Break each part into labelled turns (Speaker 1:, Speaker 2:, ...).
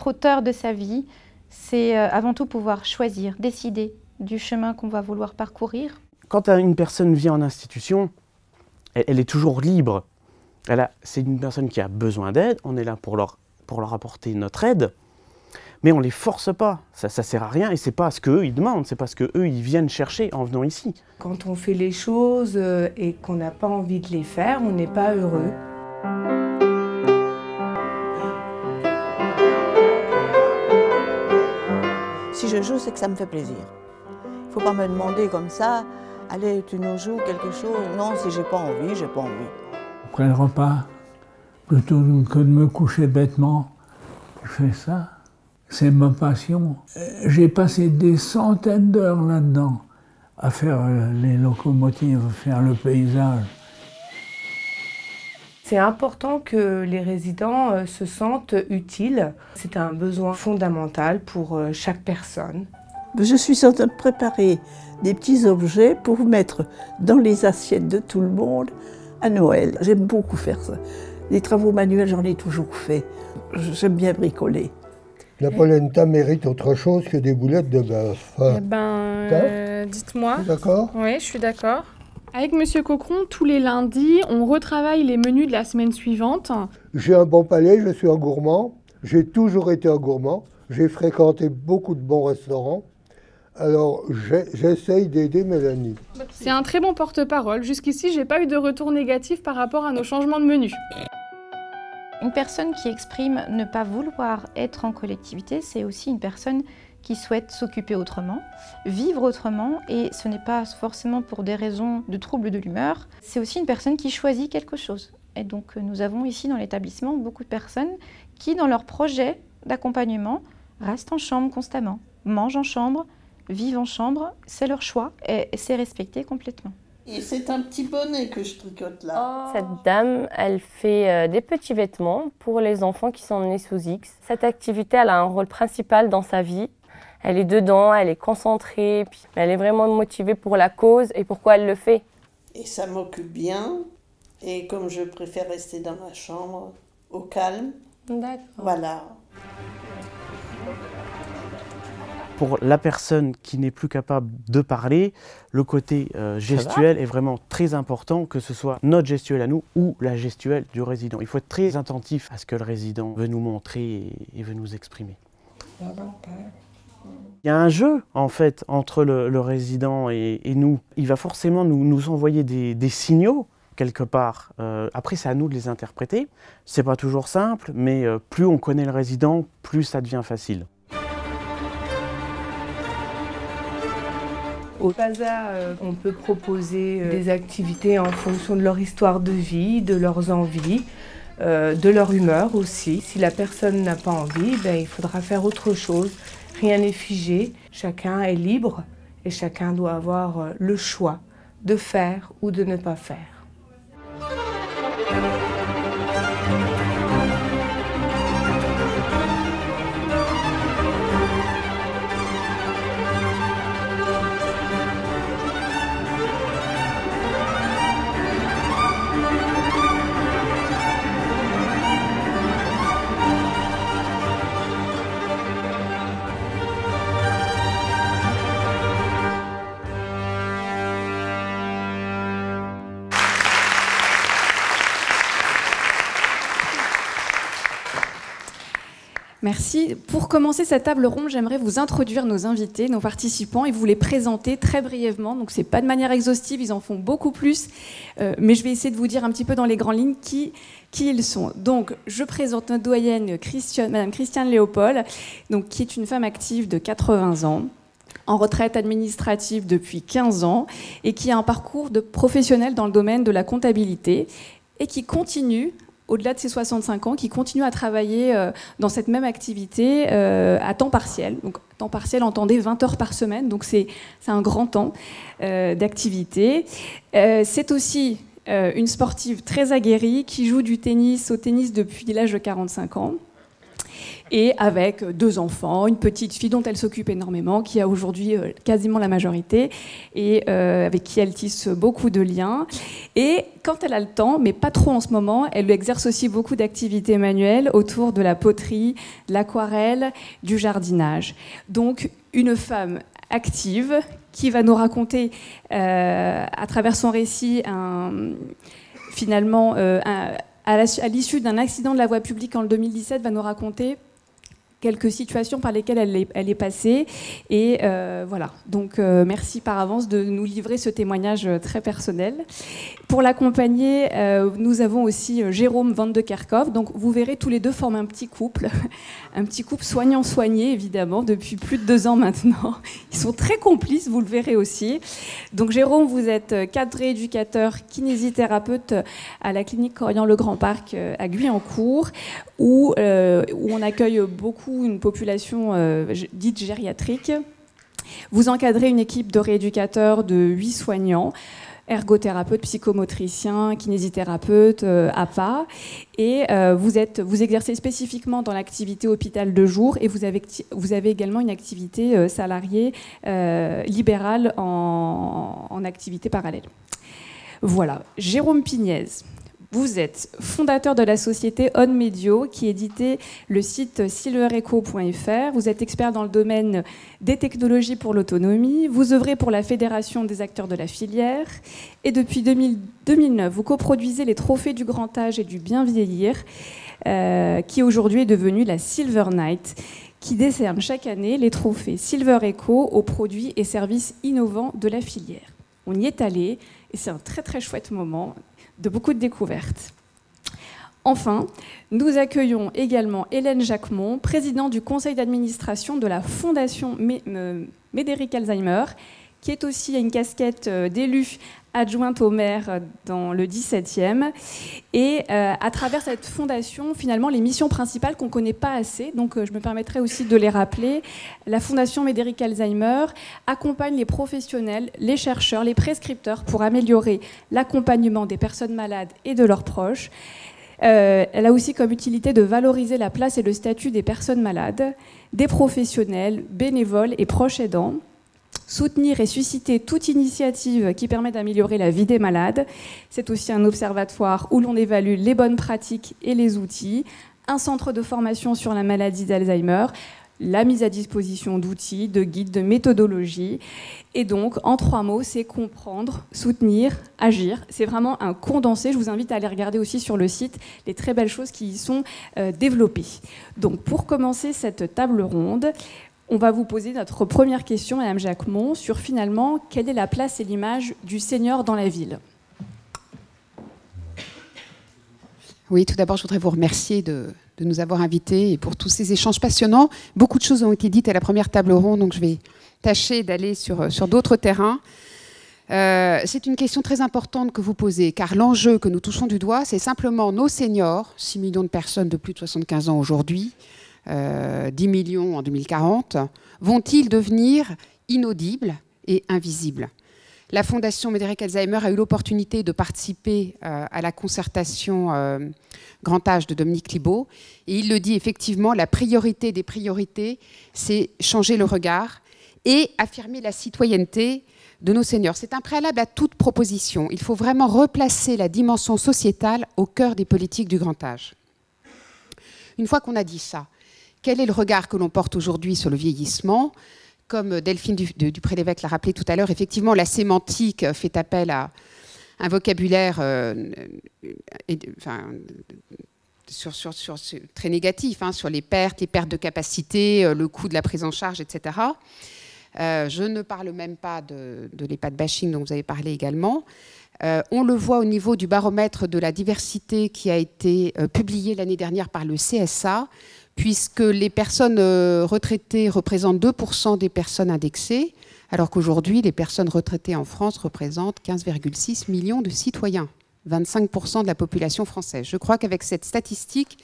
Speaker 1: être auteur de sa vie, c'est avant tout pouvoir choisir, décider du chemin qu'on va vouloir parcourir.
Speaker 2: Quand une personne vient en institution, elle est toujours libre. C'est une personne qui a besoin d'aide, on est là pour leur apporter notre aide, mais on ne les force pas, ça ne sert à rien et ce n'est pas ce qu'eux ils demandent, c'est pas ce qu'eux ils viennent chercher en venant ici.
Speaker 3: Quand on fait les choses et qu'on n'a pas envie de les faire, on n'est pas heureux.
Speaker 4: Si je joue, c'est que ça me fait plaisir. Il ne faut pas me demander comme ça, allez, tu nous joues quelque chose. Non, si j'ai pas envie, j'ai pas envie.
Speaker 5: Après le repas, plutôt que de me coucher bêtement, je fais ça. C'est ma passion. J'ai passé des centaines d'heures là-dedans à faire les locomotives, faire le paysage.
Speaker 3: C'est important que les résidents se sentent utiles. C'est un besoin fondamental pour chaque personne.
Speaker 6: Je suis en train de préparer des petits objets pour mettre dans les assiettes de tout le monde à Noël. J'aime beaucoup faire ça. Les travaux manuels, j'en ai toujours fait. J'aime bien bricoler.
Speaker 7: La polenta mérite autre chose que des boulettes de bœuf.
Speaker 8: Eh ben, dites-moi.
Speaker 7: D'accord ?
Speaker 8: Oui, je suis d'accord. Avec Monsieur Cochron, tous les lundis, on retravaille les menus de la semaine suivante.
Speaker 7: J'ai un bon palais, je suis un gourmand. J'ai toujours été un gourmand. J'ai fréquenté beaucoup de bons restaurants. Alors, j'essaye d'aider Mélanie.
Speaker 8: C'est un très bon porte-parole. Jusqu'ici, j'ai pas eu de retour négatif par rapport à nos changements de menus.
Speaker 1: Une personne qui exprime ne pas vouloir être en collectivité, c'est aussi une personne qui souhaite s'occuper autrement, vivre autrement, et ce n'est pas forcément pour des raisons de troubles de l'humeur, c'est aussi une personne qui choisit quelque chose. Et donc nous avons ici dans l'établissement beaucoup de personnes qui, dans leur projet d'accompagnement, restent en chambre constamment, mangent en chambre, vivent en chambre, c'est leur choix et c'est respecté complètement.
Speaker 4: Et c'est un petit bonnet que je tricote là.
Speaker 9: Cette dame, elle fait des petits vêtements pour les enfants qui sont nés sous X. Cette activité, elle a un rôle principal dans sa vie. Elle est dedans, elle est concentrée, puis elle est vraiment motivée pour la cause et pourquoi elle le fait.
Speaker 4: Et ça m'occupe bien. Et comme je préfère rester dans ma chambre, au calme, voilà.
Speaker 2: Pour la personne qui n'est plus capable de parler, le côté gestuel est vraiment très important, que ce soit notre gestuelle à nous ou la gestuelle du résident. Il faut être très attentif à ce que le résident veut nous montrer et veut nous exprimer. Il y a un jeu en fait entre le résident et nous. Il va forcément nous envoyer des signaux quelque part. Après, c'est à nous de les interpréter. C'est pas toujours simple, mais plus on connaît le résident, plus ça devient facile.
Speaker 3: Au PASA, on peut proposer des activités en fonction de leur histoire de vie, de leurs envies, de leur humeur aussi. Si la personne n'a pas envie, il faudra faire autre chose. Rien n'est figé, chacun est libre et chacun doit avoir le choix de faire ou de ne pas faire.
Speaker 10: Merci. Pour commencer cette table ronde, j'aimerais vous introduire nos invités, nos participants, et vous les présenter très brièvement. Donc, ce n'est pas de manière exhaustive, ils en font beaucoup plus. Mais je vais essayer de vous dire un petit peu dans les grandes lignes qui ils sont. Donc, je présente notre doyenne, Madame Christiane Léopold, donc, qui est une femme active de 80 ans, en retraite administrative depuis 15 ans, et qui a un parcours de professionnel dans le domaine de la comptabilité, et qui continue, au-delà de ses 65 ans, qui continue à travailler dans cette même activité à temps partiel. Donc, temps partiel, entendez 20 heures par semaine, donc c'est un grand temps d'activité. C'est aussi une sportive très aguerrie qui joue du tennis au tennis depuis l'âge de 45 ans. et avec 2 enfants, une petite fille dont elle s'occupe énormément, qui a aujourd'hui quasiment la majorité, et avec qui elle tisse beaucoup de liens. Et quand elle a le temps, mais pas trop en ce moment, elle exerce aussi beaucoup d'activités manuelles autour de la poterie, de l'aquarelle, du jardinage. Donc une femme active qui va nous raconter à travers son récit finalement à l'issue d'un accident de la voie publique en 2017, va nous raconter quelques situations par lesquelles elle est passée. Et voilà, donc merci par avance de nous livrer ce témoignage très personnel. Pour l'accompagner, nous avons aussi Jérôme Van de Kerkhoff. Donc vous verrez, tous les deux forment un petit couple soignant-soigné, évidemment, depuis plus de 2 ans maintenant. Ils sont très complices, vous le verrez aussi. Donc Jérôme, vous êtes cadre éducateur, kinésithérapeute à la clinique Corian-le-Grand-Parc à Guyancourt, où on accueille beaucoup une population dite gériatrique. Vous encadrez une équipe de rééducateurs de 8 soignants, ergothérapeute, psychomotricien, kinésithérapeute, APA, et vous exercez spécifiquement dans l'activité hôpital de jour, et vous avez également une activité salariée libérale en activité parallèle. Voilà, Jérôme Pignez. Vous êtes fondateur de la société On Medio, qui éditait le site silvereco.fr. Vous êtes expert dans le domaine des technologies pour l'autonomie. Vous œuvrez pour la Fédération des acteurs de la filière. Et depuis 2009, vous coproduisez les trophées du grand âge et du bien vieillir, qui aujourd'hui est devenu la Silver Night, qui décerne chaque année les trophées Silver Eco aux produits et services innovants de la filière. On y est allé, et c'est un très très chouette moment de beaucoup de découvertes. Enfin, nous accueillons également Hélène Jacquemont, présidente du conseil d'administration de la Fondation Médéric Alzheimer, qui est aussi une casquette d'élue adjointe au maire dans le 17e. Et à travers cette fondation, finalement, les missions principales qu'on ne connaît pas assez, donc je me permettrai aussi de les rappeler. La Fondation Médéric Alzheimer accompagne les professionnels, les chercheurs, les prescripteurs pour améliorer l'accompagnement des personnes malades et de leurs proches. Elle a aussi comme utilité de valoriser la place et le statut des personnes malades, des professionnels, bénévoles et proches aidants. Soutenir et susciter toute initiative qui permet d'améliorer la vie des malades. C'est aussi un observatoire où l'on évalue les bonnes pratiques et les outils, un centre de formation sur la maladie d'Alzheimer, la mise à disposition d'outils, de guides, de méthodologies. Et donc, en 3 mots, c'est comprendre, soutenir, agir. C'est vraiment un condensé. Je vous invite à aller regarder aussi sur le site les très belles choses qui y sont développées. Donc, pour commencer cette table ronde, on va vous poser notre première question, Madame Jacquemont, sur finalement, quelle est la place et l'image du senior dans la ville?
Speaker 11: Oui, tout d'abord, je voudrais vous remercier de nous avoir invités et pour tous ces échanges passionnants. Beaucoup de choses ont été dites à la première table ronde, donc je vais tâcher d'aller sur d'autres terrains. C'est une question très importante que vous posez, car l'enjeu que nous touchons du doigt, c'est simplement nos seniors, 6 millions de personnes de plus de 75 ans aujourd'hui, 10 millions en 2040, vont-ils devenir inaudibles et invisibles? La Fondation Médéric Alzheimer a eu l'opportunité de participer à la concertation Grand Âge de Dominique Libaud. Et il le dit effectivement, la priorité des priorités, c'est changer le regard et affirmer la citoyenneté de nos seniors. C'est un préalable à toute proposition. Il faut vraiment replacer la dimension sociétale au cœur des politiques du grand âge. Une fois qu'on a dit ça, quel est le regard que l'on porte aujourd'hui sur le vieillissement? Comme Delphine Dupré-Lévesque l'a rappelé tout à l'heure, effectivement, la sémantique fait appel à un vocabulaire très négatif, hein, sur les pertes de capacité, le coût de la prise en charge, etc. Je ne parle même pas de l'EHPAD bashing dont vous avez parlé également. On le voit au niveau du baromètre de la diversité qui a été publié l'année dernière par le CSA, puisque les personnes retraitées représentent 2% des personnes indexées, alors qu'aujourd'hui, les personnes retraitées en France représentent 15,6 millions de citoyens, 25% de la population française. Je crois qu'avec cette statistique,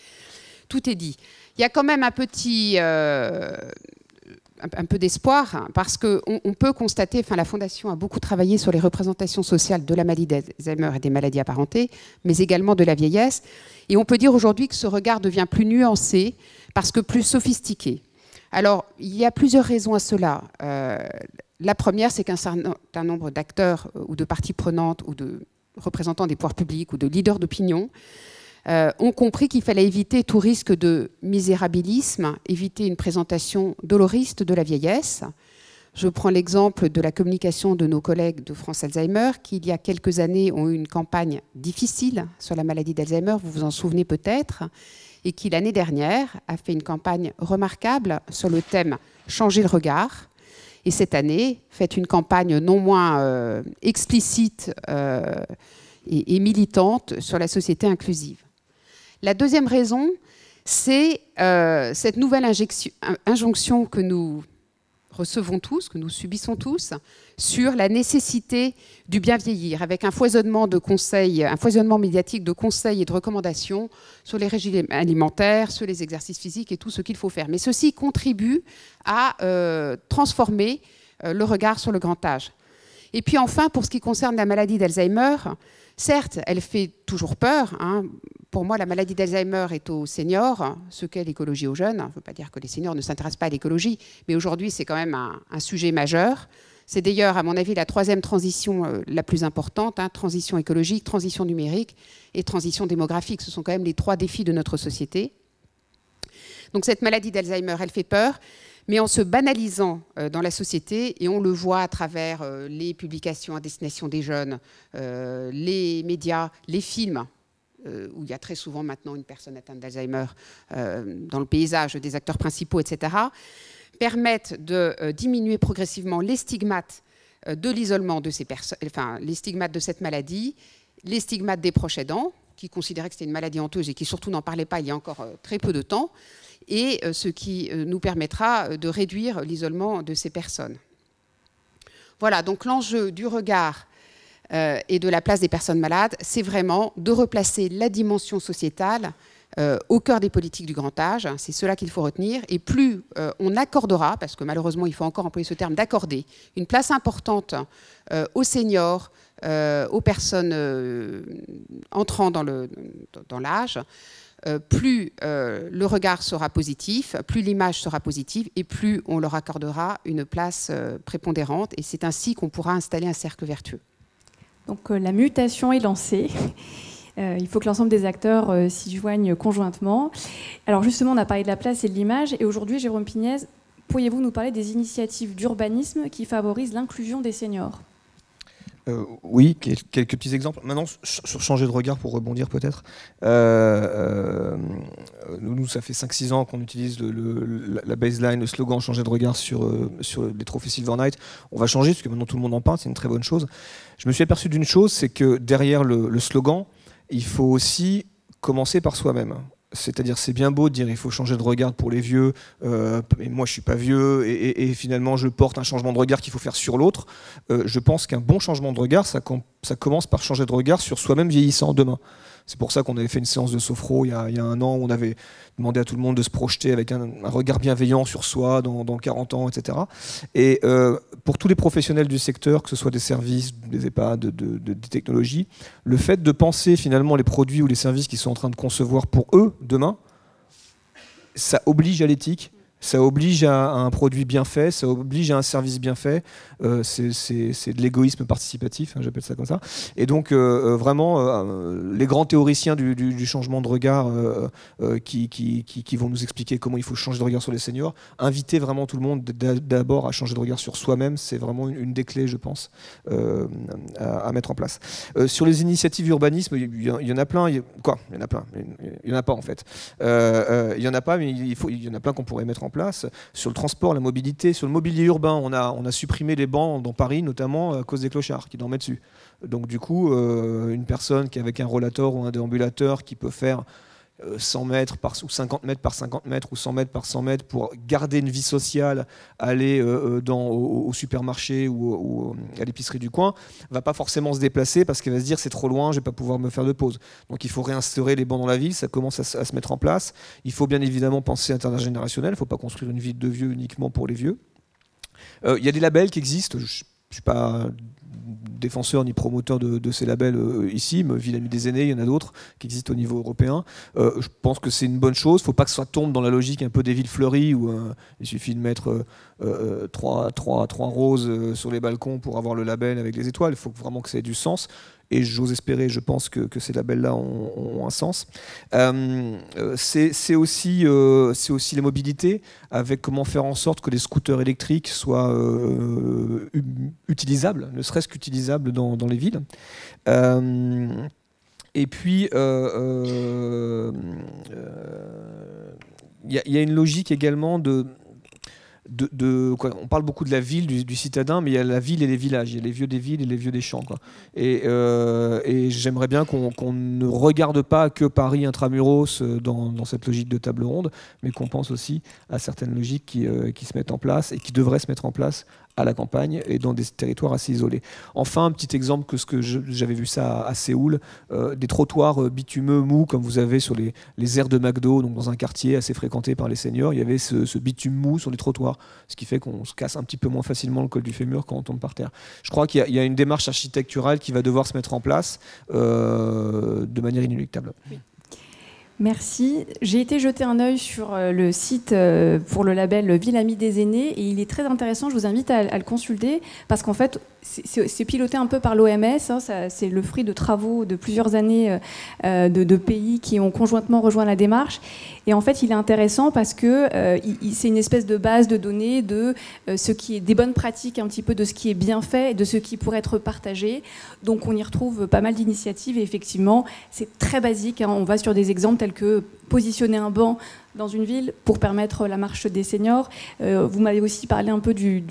Speaker 11: tout est dit. Il y a quand même un peu d'espoir, hein, parce qu'on peut constater, enfin la Fondation a beaucoup travaillé sur les représentations sociales de la maladie d'Alzheimer et des maladies apparentées, mais également de la vieillesse. Et on peut dire aujourd'hui que ce regard devient plus nuancé, parce que plus sophistiqué. Alors, il y a plusieurs raisons à cela. La première, c'est qu'un certain nombre d'acteurs ou de parties prenantes ou de représentants des pouvoirs publics ou de leaders d'opinion ont compris qu'il fallait éviter tout risque de misérabilisme, éviter une présentation doloriste de la vieillesse. Je prends l'exemple de la communication de nos collègues de France Alzheimer qui, il y a quelques années, ont eu une campagne difficile sur la maladie d'Alzheimer, vous vous en souvenez peut-être, et qui, l'année dernière, a fait une campagne remarquable sur le thème « Changer le regard ». Et cette année, fait une campagne non moins explicite et militante sur la société inclusive. La deuxième raison, c'est cette nouvelle injonction que nous recevons tous, que nous subissons tous, sur la nécessité du bien vieillir, avec un foisonnement de conseils, un foisonnement médiatique de conseils et de recommandations sur les régimes alimentaires, sur les exercices physiques et tout ce qu'il faut faire. Mais ceci contribue à transformer le regard sur le grand âge. Et puis enfin, pour ce qui concerne la maladie d'Alzheimer, certes, elle fait toujours peur. Hein. Pour moi, la maladie d'Alzheimer est aux seniors, ce qu'est l'écologie aux jeunes. Il ne veut pas dire que les seniors ne s'intéressent pas à l'écologie, mais aujourd'hui, c'est quand même un sujet majeur. C'est d'ailleurs, à mon avis, la troisième transition la plus importante, hein, transition écologique, transition numérique et transition démographique. Ce sont quand même les trois défis de notre société. Donc cette maladie d'Alzheimer, elle fait peur, mais en se banalisant dans la société, et on le voit à travers les publications à destination des jeunes, les médias, les films, où il y a très souvent maintenant une personne atteinte d'Alzheimer dans le paysage des acteurs principaux, etc., permettent de diminuer progressivement les stigmates de l'isolement de ces personnes, enfin les stigmates de cette maladie, les stigmates des proches aidants, qui considéraient que c'était une maladie honteuse et qui surtout n'en parlaient pas il y a encore très peu de temps, et ce qui nous permettra de réduire l'isolement de ces personnes. Voilà, donc l'enjeu du regard et de la place des personnes malades, c'est vraiment de replacer la dimension sociétale au cœur des politiques du grand âge. C'est cela qu'il faut retenir. Et plus on accordera, parce que malheureusement il faut encore employer ce terme d'accorder, une place importante aux seniors, aux personnes entrant dans l'âge, plus le regard sera positif, plus l'image sera positive et plus on leur accordera une place prépondérante. Et c'est ainsi qu'on pourra installer un cercle vertueux.
Speaker 10: Donc la mutation est lancée. Il faut que l'ensemble des acteurs s'y joignent conjointement. Alors justement, on a parlé de la place et de l'image. Et aujourd'hui, Jérôme Pignez, pourriez-vous nous parler des initiatives d'urbanisme qui favorisent l'inclusion des seniors ?
Speaker 12: Oui, quelques petits exemples. Maintenant, sur changer de regard, pour rebondir peut-être, nous, ça fait 5-6 ans qu'on utilise la baseline, le slogan « changer de regard » sur les trophées Silver Knight. On va changer, parce que maintenant tout le monde en parle, c'est une très bonne chose. Je me suis aperçu d'une chose, c'est que derrière le slogan, il faut aussi commencer par soi-même. C'est-à-dire, c'est bien beau de dire il faut changer de regard pour les vieux, et moi je suis pas vieux, et finalement je porte un changement de regard qu'il faut faire sur l'autre. Je pense qu'un bon changement de regard, ça commence par changer de regard sur soi-même vieillissant demain. C'est pour ça qu'on avait fait une séance de sophro il y a 1 an, où on avait demandé à tout le monde de se projeter avec un regard bienveillant sur soi dans 40 ans, etc. Et pour tous les professionnels du secteur, que ce soit des services, des EHPAD, des technologies, le fait de penser finalement les produits ou les services qu'ils sont en train de concevoir pour eux demain, ça oblige à l'éthique. Ça oblige à un produit bien fait, ça oblige à un service bien fait. C'est de l'égoïsme participatif, hein, j'appelle ça comme ça. Et donc, vraiment, les grands théoriciens du changement de regard qui vont nous expliquer comment il faut changer de regard sur les seniors, inviter vraiment tout le monde d'abord à changer de regard sur soi-même, c'est vraiment une des clés, je pense, à mettre en place. Sur les initiatives d'urbanisme, il y en a plein. Il y en a plein. Il n'y en a pas, en fait. Il n'y en a pas, mais il y en a plein qu'on pourrait mettre en place. Sur le transport, la mobilité, sur le mobilier urbain, on a supprimé les bancs dans Paris, notamment à cause des clochards qui dormaient dessus. Donc du coup, une personne qui est avec un rollator ou un déambulateur qui peut faire 100 mètres ou 50 mètres par 50 mètres ou 100 mètres par 100 mètres pour garder une vie sociale, aller au supermarché ou à l'épicerie du coin, va pas forcément se déplacer parce qu'elle va se dire c'est trop loin, je vais pas pouvoir me faire de pause. Donc il faut réinstaurer les bancs dans la ville, ça commence à se mettre en place. Il faut bien évidemment penser intergénérationnel, il ne faut pas construire une ville de vieux uniquement pour les vieux. Il y a des labels qui existent, je ne suis pas défenseur ni promoteur de ces labels ici. Ville Amie des Aînés, il y en a d'autres qui existent au niveau européen. Je pense que c'est une bonne chose. Il ne faut pas que ça tombe dans la logique un peu des villes fleuries où il suffit de mettre 3 roses sur les balcons pour avoir le label avec les étoiles. Il faut vraiment que ça ait du sens. Et j'ose espérer, je pense que ces labels-là ont un sens. C'est aussi la mobilité, avec comment faire en sorte que les scooters électriques soient utilisables, ne serait-ce qu'utilisables dans les villes. Et puis, il y a une logique également on parle beaucoup de la ville, du citadin, mais il y a la ville et les villages, il y a les vieux des villes et les vieux des champs, quoi. Et j'aimerais bien qu'on ne regarde pas que Paris intramuros dans cette logique de table ronde, mais qu'on pense aussi à certaines logiques qui se mettent en place et qui devraient se mettre en place à la campagne et dans des territoires assez isolés. Enfin, un petit exemple j'avais vu ça à Séoul, des trottoirs bitumeux mous comme vous avez sur les aires de McDo, donc dans un quartier assez fréquenté par les seniors, il y avait ce bitume mou sur les trottoirs, ce qui fait qu'on se casse un petit peu moins facilement le col du fémur quand on tombe par terre. Je crois qu'il y a une démarche architecturale qui va devoir se mettre en place de manière inéluctable. Oui.
Speaker 10: Merci. J'ai été jeter un œil sur le site pour le label Ville Amie des Aînés et il est très intéressant, je vous invite à le consulter parce qu'en fait c'est piloté un peu par l'OMS, hein, c'est le fruit de travaux de plusieurs années de pays qui ont conjointement rejoint la démarche et en fait il est intéressant parce que c'est une espèce de base de données de ce qui est des bonnes pratiques, un petit peu de ce qui est bien fait et de ce qui pourrait être partagé, donc on y retrouve pas mal d'initiatives et effectivement c'est très basique, hein, on va sur des exemples tels que positionner un banc dans une ville pour permettre la marche des seniors. Vous m'avez aussi parlé un peu de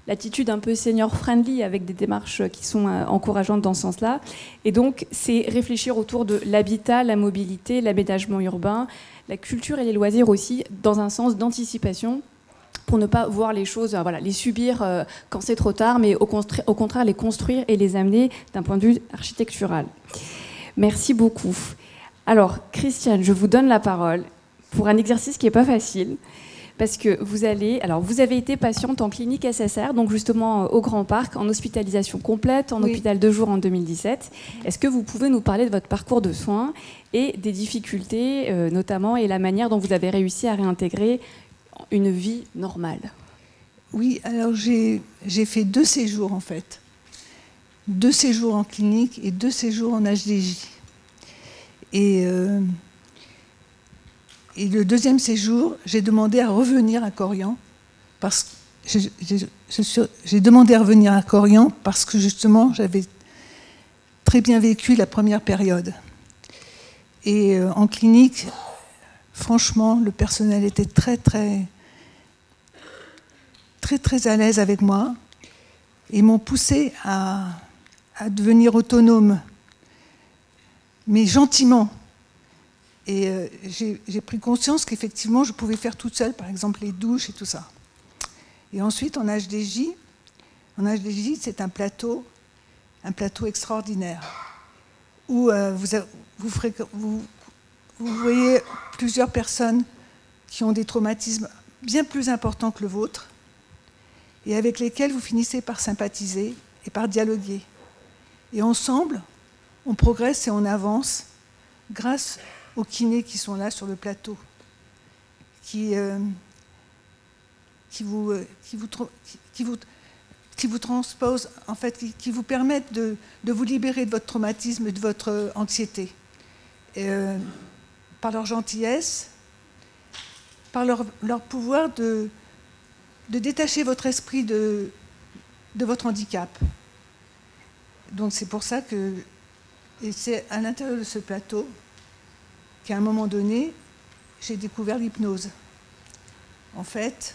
Speaker 10: l'attitude un peu senior-friendly avec des démarches qui sont encourageantes dans ce sens-là. Et donc, c'est réfléchir autour de l'habitat, la mobilité, l'aménagement urbain, la culture et les loisirs aussi, dans un sens d'anticipation pour ne pas voir les choses, les subir quand c'est trop tard, mais au contraire les construire et les amener d'un point de vue architectural. Merci beaucoup. Alors, Christiane, je vous donne la parole pour un exercice qui n'est pas facile, parce que vous avez été patiente en clinique SSR, donc justement au Grand Parc, en hospitalisation complète, en hôpital de jour en 2017. Est-ce que vous pouvez nous parler de votre parcours de soins et des difficultés, notamment, et la manière dont vous avez réussi à réintégrer une vie normale?
Speaker 13: Oui, alors j'ai fait 2 séjours en fait. 2 séjours en clinique et 2 séjours en HDJ. Et le 2e séjour, j'ai demandé à revenir à Corian parce que j'ai demandé à revenir à Corian parce que justement j'avais très bien vécu la première période. Et en clinique, franchement, le personnel était très à l'aise avec moi et m'ont poussé à devenir autonome, mais gentiment. Et j'ai pris conscience qu'effectivement, je pouvais faire toute seule, par exemple, les douches et tout ça. Et ensuite, en HDJ, c'est un plateau extraordinaire, où vous voyez plusieurs personnes qui ont des traumatismes bien plus importants que le vôtre, et avec lesquels vous finissez par sympathiser et par dialoguer. Et ensemble, on progresse et on avance grâce aux kinés qui sont là sur le plateau, qui vous transposent, en fait, qui vous permettent de vous libérer de votre traumatisme et de votre anxiété. Par leur gentillesse, par leur pouvoir de détacher votre esprit de votre handicap. Donc c'est pour ça que, et c'est à l'intérieur de ce plateau qu'à un moment donné, j'ai découvert l'hypnose. En fait,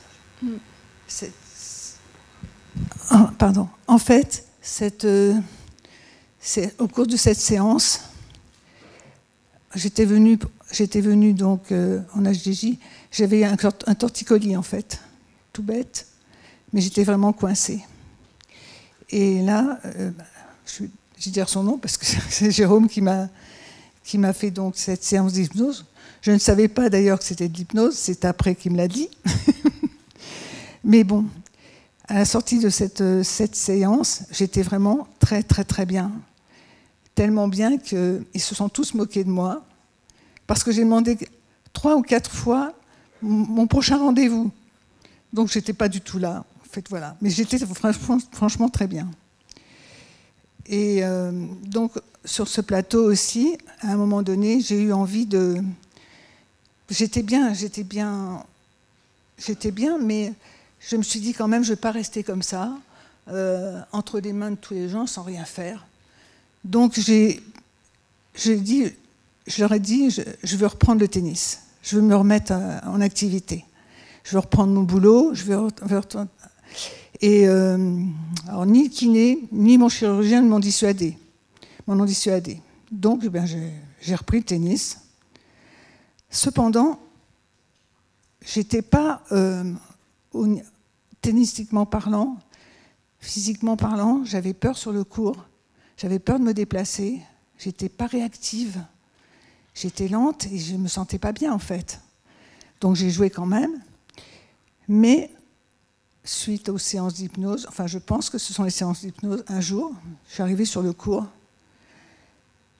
Speaker 13: au cours de cette séance, j'étais venue donc en HDJ, j'avais un torticolis en fait, tout bête, mais j'étais vraiment coincée. Et là, je vais dire son nom parce que c'est Jérôme qui m'a fait donc cette séance d'hypnose. Je ne savais pas d'ailleurs que c'était de l'hypnose, c'est après qu'il me l'a dit. Mais bon, à la sortie de cette séance, j'étais vraiment très, très, très bien. Tellement bien qu'ils se sont tous moqués de moi, parce que j'ai demandé 3 ou 4 fois mon prochain rendez-vous. Donc, je n'étais pas du tout là. En fait, voilà. Mais j'étais franchement très bien. Et donc, sur ce plateau aussi, à un moment donné, j'ai eu envie de... J'étais bien, mais je me suis dit quand même, je ne vais pas rester comme ça, entre les mains de tous les gens, sans rien faire. Donc, je leur ai dit, je veux reprendre le tennis. Je veux me remettre en activité. Je veux reprendre mon boulot. Et alors, ni le kiné, ni mon chirurgien ne m'en ont dissuadé. Donc, j'ai repris le tennis. Cependant, j'étais pas, tennistiquement parlant, physiquement parlant, j'avais peur sur le court. J'avais peur de me déplacer. J'étais pas réactive. J'étais lente et je me sentais pas bien, en fait. Donc, j'ai joué quand même. Mais, suite aux séances d'hypnose, enfin, je pense que ce sont les séances d'hypnose, un jour, je suis arrivée sur le court.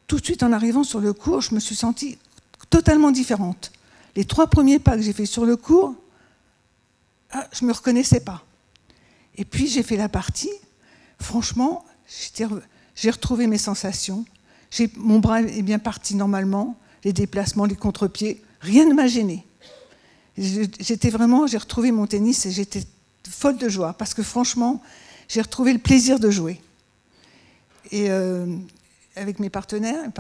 Speaker 13: Tout de suite, en arrivant sur le court, je me suis sentie totalement différente. Les 3 premiers pas que j'ai fait sur le court, je ne me reconnaissais pas. Et puis, j'ai fait la partie. Franchement, j'ai retrouvé mes sensations. Mon bras est bien parti normalement. Les déplacements, les contre-pieds, rien ne m'a gênée. J'ai retrouvé mon tennis et j'étais folle de joie parce que franchement, j'ai retrouvé le plaisir de jouer. Et avec mes partenaires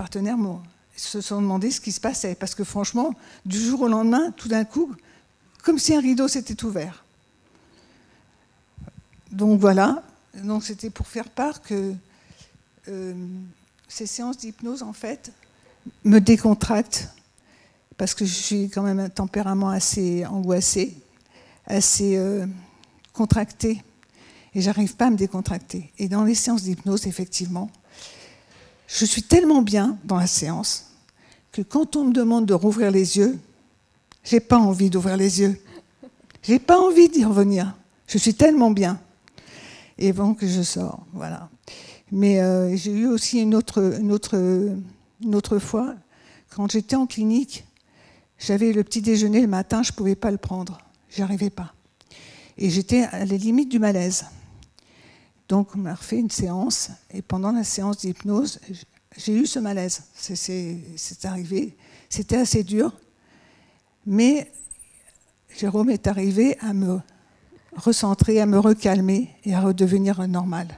Speaker 13: se sont demandé ce qui se passait parce que franchement, du jour au lendemain, tout d'un coup, comme si un rideau s'était ouvert. Donc voilà, donc c'était pour faire part que ces séances d'hypnose, en fait, me décontractent parce que je suis quand même un tempérament assez angoissé, assez contracté, et j'arrive pas à me décontracter. Et dans les séances d'hypnose, effectivement, je suis tellement bien dans la séance que quand on me demande de rouvrir les yeux, j'ai pas envie d'ouvrir les yeux. J'ai pas envie d'y revenir. Je suis tellement bien. Et donc, je sors, voilà. Mais j'ai eu aussi une autre fois, quand j'étais en clinique, j'avais le petit déjeuner le matin, je ne pouvais pas le prendre. J'y arrivais pas. Et j'étais à la limite du malaise. Donc, on m'a refait une séance, et pendant la séance d'hypnose, j'ai eu ce malaise. C'est arrivé. C'était assez dur. Mais Jérôme est arrivé à me recentrer, à me recalmer et à redevenir normal.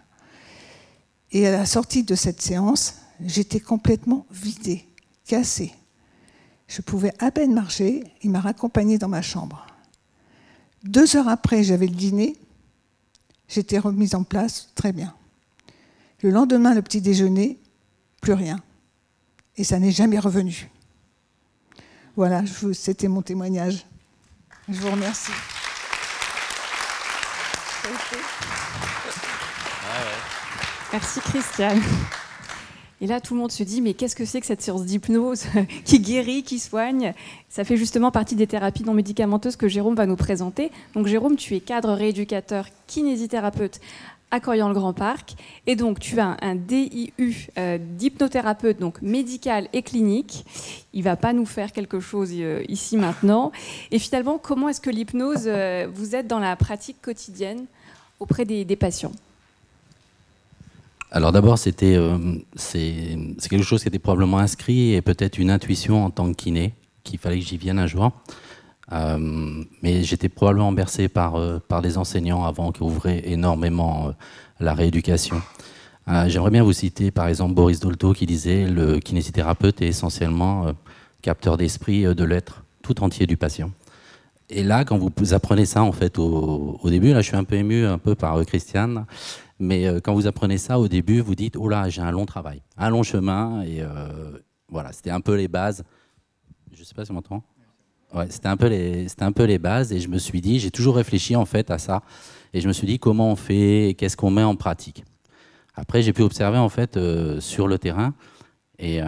Speaker 13: Et à la sortie de cette séance, j'étais complètement vidée, cassée. Je pouvais à peine marcher. Il m'a raccompagnée dans ma chambre. 2 heures après, j'avais le dîner. J'étais remise en place, très bien. Le lendemain, le petit déjeuner, plus rien. Et ça n'est jamais revenu. Voilà, c'était mon témoignage. Je vous remercie.
Speaker 10: Merci Christiane. Et là, tout le monde se dit, mais qu'est-ce que c'est que cette séance d'hypnose qui guérit, qui soigne? Ça fait justement partie des thérapies non médicamenteuses que Jérôme va nous présenter. Donc Jérôme, tu es cadre rééducateur, kinésithérapeute à Corian-le-Grand-Parc. Et donc, tu as un DIU d'hypnothérapeute, donc médical et clinique. Il ne va pas nous faire quelque chose ici maintenant. Et finalement, comment est-ce que l'hypnose vous aide dans la pratique quotidienne auprès des patients?
Speaker 14: Alors d'abord, c'est quelque chose qui était probablement inscrit et peut-être une intuition en tant que kiné, qu'il fallait que j'y vienne un jour. Mais j'étais probablement bercé par des enseignants avant qui ouvraient énormément la rééducation. J'aimerais bien vous citer par exemple Boris Dolto qui disait « Le kinésithérapeute est essentiellement capteur d'esprit de l'être tout entier du patient ». Et là, quand vous apprenez ça en fait au début, là je suis un peu ému un peu par Christiane, mais quand vous apprenez ça au début, vous dites « Oh là, j'ai un long travail, un long chemin » et voilà, c'était un peu les bases. Je ne sais pas si on m'entend. Ouais, c'était un peu les bases et je me suis dit, j'ai toujours réfléchi en fait à ça et je me suis dit comment on fait, qu'est-ce qu'on met en pratique. Après, j'ai pu observer en fait sur le terrain et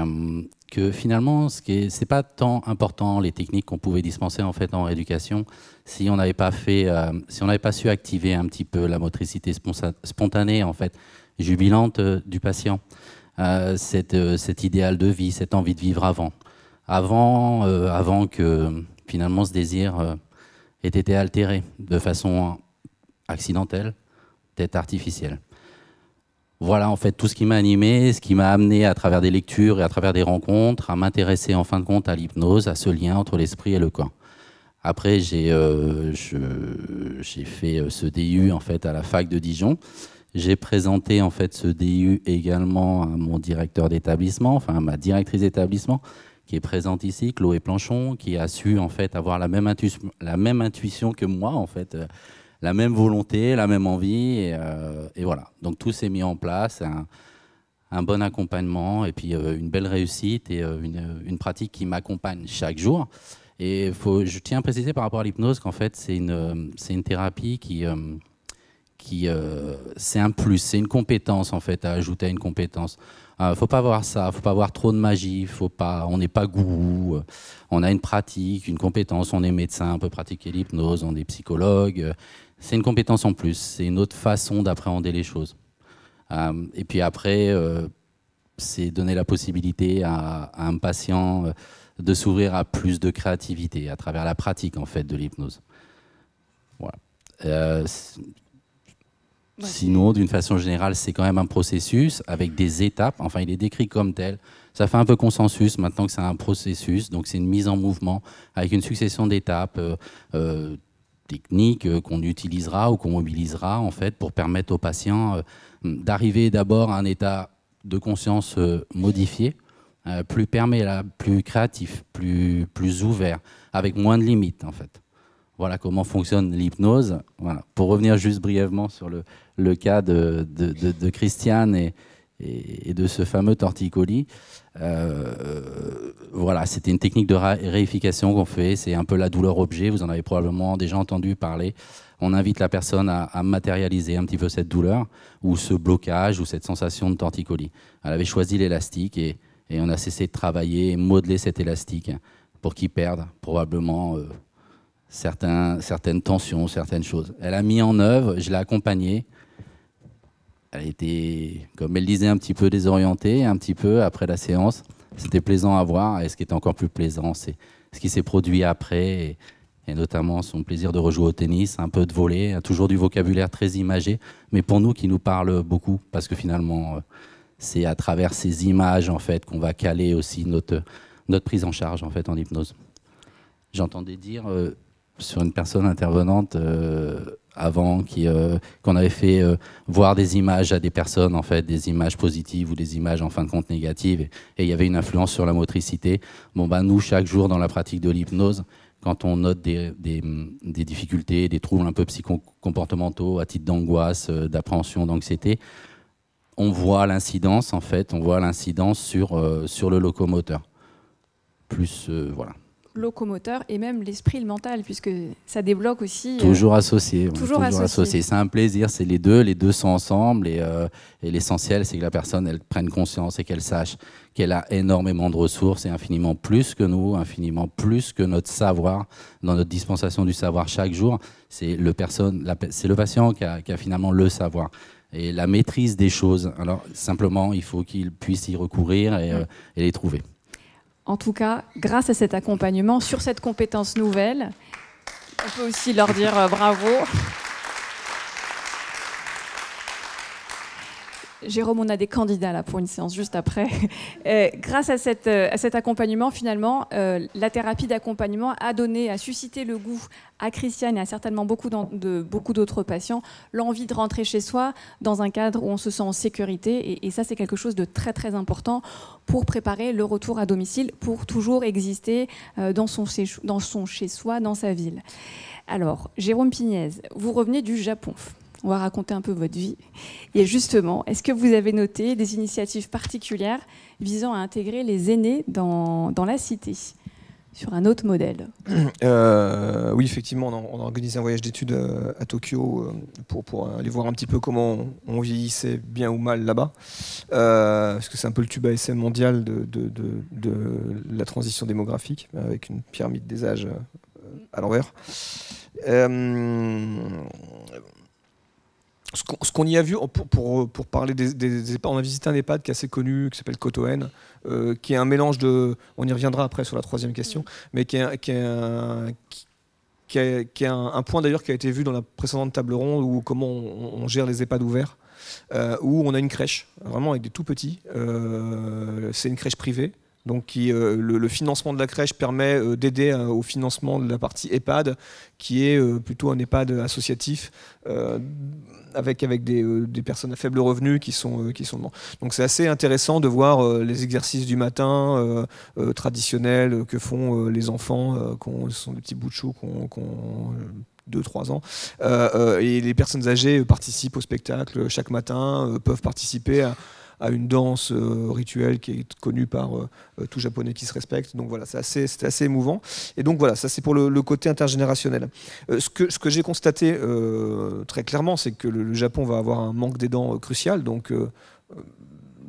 Speaker 14: que finalement, c'est pas tant important les techniques qu'on pouvait dispenser en fait en rééducation si on n'avait pas su activer un petit peu la motricité spontanée en fait, jubilante du patient, cet idéal de vie, cette envie de vivre avant que finalement ce désir ait été altéré de façon accidentelle, peut-être artificielle. Voilà en fait tout ce qui m'a animé, ce qui m'a amené à travers des lectures et à travers des rencontres à m'intéresser en fin de compte à l'hypnose, à ce lien entre l'esprit et le corps. Après j'ai fait ce DU en fait à la fac de Dijon. J'ai présenté en fait ce DU également à mon directeur d'établissement, enfin à ma directrice d'établissement qui est présente ici, Chloé Planchon, qui a su en fait avoir la même intuition que moi en fait. La même volonté, la même envie, et voilà. Donc tout s'est mis en place, un bon accompagnement, et puis une belle réussite, et une pratique qui m'accompagne chaque jour. Et je tiens à préciser par rapport à l'hypnose qu'en fait, c'est une thérapie qui c'est un plus, c'est une compétence en fait, à ajouter à une compétence. Faut pas voir ça, faut pas voir trop de magie, on n'est pas gourou, on a une pratique, une compétence, on est médecin, on peut pratiquer l'hypnose, on est psychologue. C'est une compétence en plus, c'est une autre façon d'appréhender les choses. Et puis après, c'est donner la possibilité à un patient de s'ouvrir à plus de créativité à travers la pratique en fait de l'hypnose. Voilà. Sinon, d'une façon générale, c'est quand même un processus avec des étapes. Enfin, il est décrit comme tel. Ça fait un peu consensus maintenant que c'est un processus. Donc, c'est une mise en mouvement avec une succession d'étapes techniques qu'on utilisera ou qu'on mobilisera en fait pour permettre aux patients d'arriver d'abord à un état de conscience modifié, plus perméable, plus créatif, plus ouvert, avec moins de limites en fait. Voilà comment fonctionne l'hypnose. Voilà. Pour revenir juste brièvement sur le cas de Christiane et de ce fameux torticolis, voilà, c'était une technique de réification qu'on fait. C'est un peu la douleur objet. Vous en avez probablement déjà entendu parler. On invite la personne à matérialiser un petit peu cette douleur ou ce blocage ou cette sensation de torticolis. Elle avait choisi l'élastique et on a cessé de travailler et modeler cet élastique pour qu'il perde probablement certaines tensions, certaines choses. Elle a mis en œuvre, je l'ai accompagnée. Elle était, comme elle disait, un petit peu désorientée, un petit peu après la séance. C'était plaisant à voir. Et ce qui est encore plus plaisant, c'est ce qui s'est produit après, et notamment son plaisir de rejouer au tennis, un peu de volley, toujours du vocabulaire très imagé, mais pour nous qui nous parle beaucoup, parce que finalement, c'est à travers ces images en fait qu'on va caler aussi notre prise en charge en fait en hypnose. J'entendais dire sur une personne intervenante avant qu'on avait fait voir des images à des personnes, en fait, des images positives ou des images en fin de compte négatives, et il y avait une influence sur la motricité. Bon, ben, nous, chaque jour dans la pratique de l'hypnose, quand on note des difficultés, des troubles un peu psychocomportementaux à titre d'angoisse, d'appréhension, d'anxiété, on voit l'incidence, en fait, sur le locomoteur. Plus, voilà.
Speaker 10: Locomoteur et même l'esprit, le mental, puisque ça débloque aussi.
Speaker 14: Toujours associé.
Speaker 10: Toujours associé.
Speaker 14: C'est un plaisir, c'est les deux sont ensemble, et l'essentiel, c'est que la personne, elle prenne conscience et qu'elle sache qu'elle a énormément de ressources et infiniment plus que nous, infiniment plus que notre savoir, dans notre dispensation du savoir chaque jour. C'est le patient qui a finalement le savoir. Et la maîtrise des choses, alors simplement, il faut qu'il puisse y recourir et les trouver.
Speaker 10: En tout cas, grâce à cet accompagnement, sur cette compétence nouvelle, on peut aussi leur dire bravo. Jérôme, on a des candidats là pour une séance juste après. Grâce à cet accompagnement, finalement, la thérapie d'accompagnement a suscité le goût à Christiane et à certainement beaucoup d'autres patients, l'envie de rentrer chez soi dans un cadre où on se sent en sécurité. Et ça, c'est quelque chose de très très important pour préparer le retour à domicile, pour toujours exister dans son chez-soi, dans sa ville. Alors, Jérôme Pignez, vous revenez du Japon. On va raconter un peu votre vie. Et justement, est-ce que vous avez noté des initiatives particulières visant à intégrer les aînés dans la cité ? sur un autre modèle.
Speaker 12: Oui, effectivement, on a organisé un voyage d'études à Tokyo pour aller voir un petit peu comment on vieillissait bien ou mal là-bas, parce que c'est un peu le tube à essai mondial de la transition démographique, avec une pyramide des âges à l'envers. Ce qu'on y a vu, pour parler des EHPAD, on a visité un EHPAD qui est assez connu, qui s'appelle Kotoen, qui est un mélange de... On y reviendra après sur la troisième question, mais qui est un point d'ailleurs qui a été vu dans la précédente table ronde, où comment on gère les EHPAD ouverts, où on a une crèche, vraiment avec des tout petits. C'est une crèche privée. Donc le financement de la crèche permet d'aider au financement de la partie EHPAD, qui est plutôt un EHPAD associatif, avec des personnes à faible revenu qui sont dedans. Donc c'est assez intéressant de voir les exercices du matin traditionnels que font les enfants, ce sont des petits bouts de chou qui ont 2-3 ans, et les personnes âgées participent au spectacle chaque matin, peuvent participer à une danse rituelle qui est connue par tout Japonais qui se respecte. Donc voilà, c'était assez émouvant. Et donc voilà, ça c'est pour le côté intergénérationnel. Ce que j'ai constaté très clairement, c'est que le Japon va avoir un manque d'aidants crucial. Donc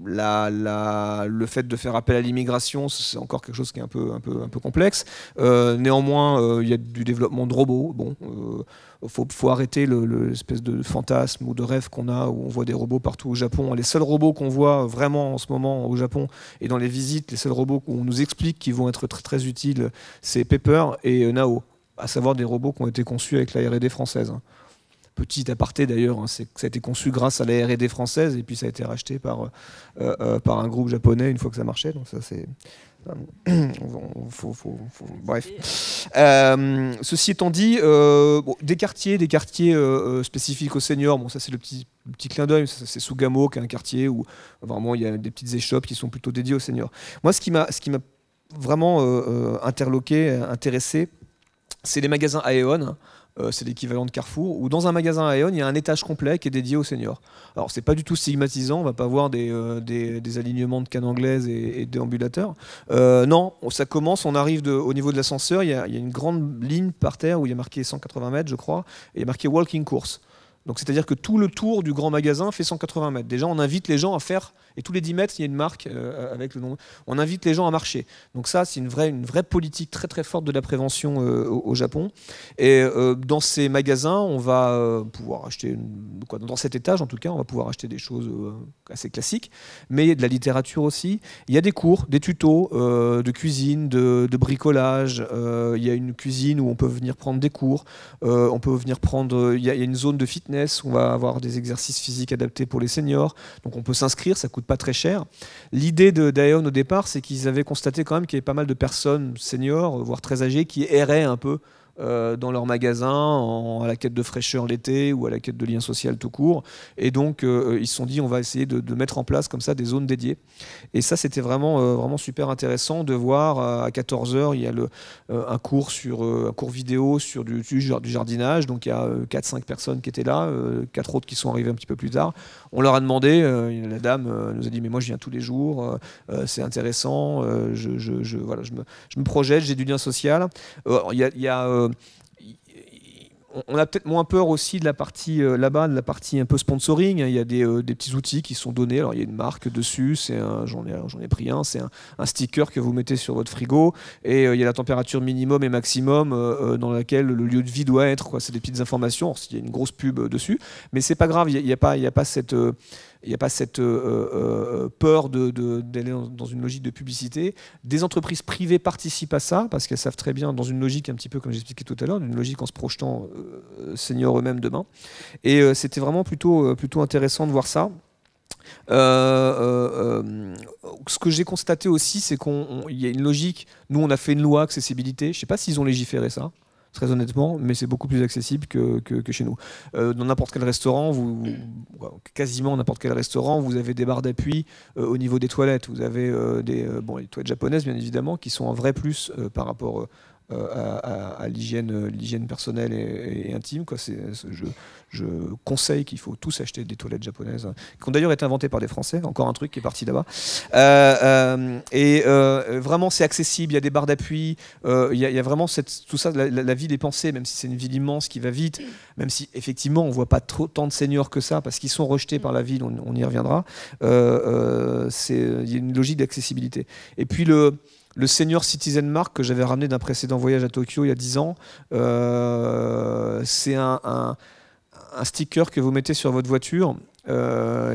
Speaker 12: le fait de faire appel à l'immigration, c'est encore quelque chose qui est un peu complexe. Néanmoins, il y a du développement de robots. Bon, faut arrêter l'espèce de fantasme ou de rêve qu'on a, où on voit des robots partout au Japon. Les seuls robots qu'on voit vraiment en ce moment au Japon, et dans les visites, les seuls robots où on nous explique qu'ils vont être très, très utiles, c'est Pepper et Nao, à savoir des robots qui ont été conçus avec la R&D française. Petit aparté d'ailleurs, ça a été conçu grâce à la R&D française, et puis ça a été racheté par un groupe japonais une fois que ça marchait. Donc ça c'est... Bref. Ceci étant dit, des quartiers spécifiques aux seniors, bon, ça c'est le petit clin d'œil, c'est Sugamo qui est un quartier où vraiment il y a des petites échoppes qui sont plutôt dédiées aux seniors. Moi, ce qui m'a vraiment intéressé, c'est les magasins Aeon. C'est l'équivalent de Carrefour, où dans un magasin Aeon, il y a un étage complet qui est dédié aux seniors. Alors, c'est pas du tout stigmatisant, on va pas voir des alignements de cannes anglaises et déambulateurs. Non, ça commence, on arrive au niveau de l'ascenseur, il y a une grande ligne par terre où il y a marqué 180 mètres, je crois, et il y a marqué Walking Course. Donc, c'est-à-dire que tout le tour du grand magasin fait 180 mètres. Déjà, on invite les gens à faire, et tous les 10 mètres, il y a une marque avec le nom. On invite les gens à marcher. Donc ça, c'est une vraie politique très très forte de la prévention au Japon. Et dans ces magasins, on va pouvoir acheter, dans cet étage en tout cas, on va pouvoir acheter des choses assez classiques, mais il y a de la littérature aussi. Il y a des cours, des tutos de cuisine, de bricolage. Il y a une cuisine où on peut venir prendre des cours. On peut venir prendre... Il y a une zone de fitness. On va avoir des exercices physiques adaptés pour les seniors. Donc on peut s'inscrire, ça coûte pas très cher. L'idée d'Aeon au départ, c'est qu'ils avaient constaté quand même qu'il y avait pas mal de personnes seniors, voire très âgées, qui erraient un peu dans leur magasin à la quête de fraîcheur l'été ou à la quête de lien social tout court. Et donc ils se sont dit on va essayer de mettre en place comme ça des zones dédiées. Et ça c'était vraiment super intéressant de voir à 14h il y a un cours vidéo sur du jardinage. Donc il y a 4-5 personnes qui étaient là, 4 autres qui sont arrivés un petit peu plus tard. On leur a demandé, la dame nous a dit mais moi je viens tous les jours, c'est intéressant, je me projette, j'ai du lien social. On a peut-être moins peur aussi de la partie là-bas, de la partie un peu sponsoring. Il y a des petits outils qui sont donnés. Alors il y a une marque dessus, j'en ai pris un, c'est un sticker que vous mettez sur votre frigo, et il y a la température minimum et maximum dans laquelle le lieu de vie doit être, quoi. C'est des petites informations. Alors, il y a une grosse pub dessus, mais c'est pas grave. Il n'y a pas cette peur d'aller dans une logique de publicité. Des entreprises privées participent à ça parce qu'elles savent très bien, dans une logique un petit peu comme j'expliquais tout à l'heure, une logique en se projetant seniors eux-mêmes demain. Et c'était vraiment plutôt intéressant de voir ça. Ce que j'ai constaté aussi, c'est qu'il y a une logique. Nous, on a fait une loi accessibilité. Je ne sais pas s'ils ont légiféré ça, très honnêtement, mais c'est beaucoup plus accessible que chez nous. Dans n'importe quel restaurant, quasiment n'importe quel restaurant, vous avez des barres d'appui au niveau des toilettes. Vous avez les toilettes japonaises, bien évidemment, qui sont un vrai plus par rapport à l'hygiène personnelle et intime, quoi. Je conseille qu'il faut tous acheter des toilettes japonaises, qui ont d'ailleurs été inventées par des Français, encore un truc qui est parti là-bas. Vraiment, c'est accessible, il y a des barres d'appui, il y a vraiment tout ça, la ville est pensée, même si c'est une ville immense qui va vite, même si effectivement on ne voit pas tant de seniors que ça, parce qu'ils sont rejetés par la ville, on y reviendra. Il y a une logique d'accessibilité. Et puis le Senior Citizen Mark que j'avais ramené d'un précédent voyage à Tokyo il y a 10 ans, c'est un sticker que vous mettez sur votre voiture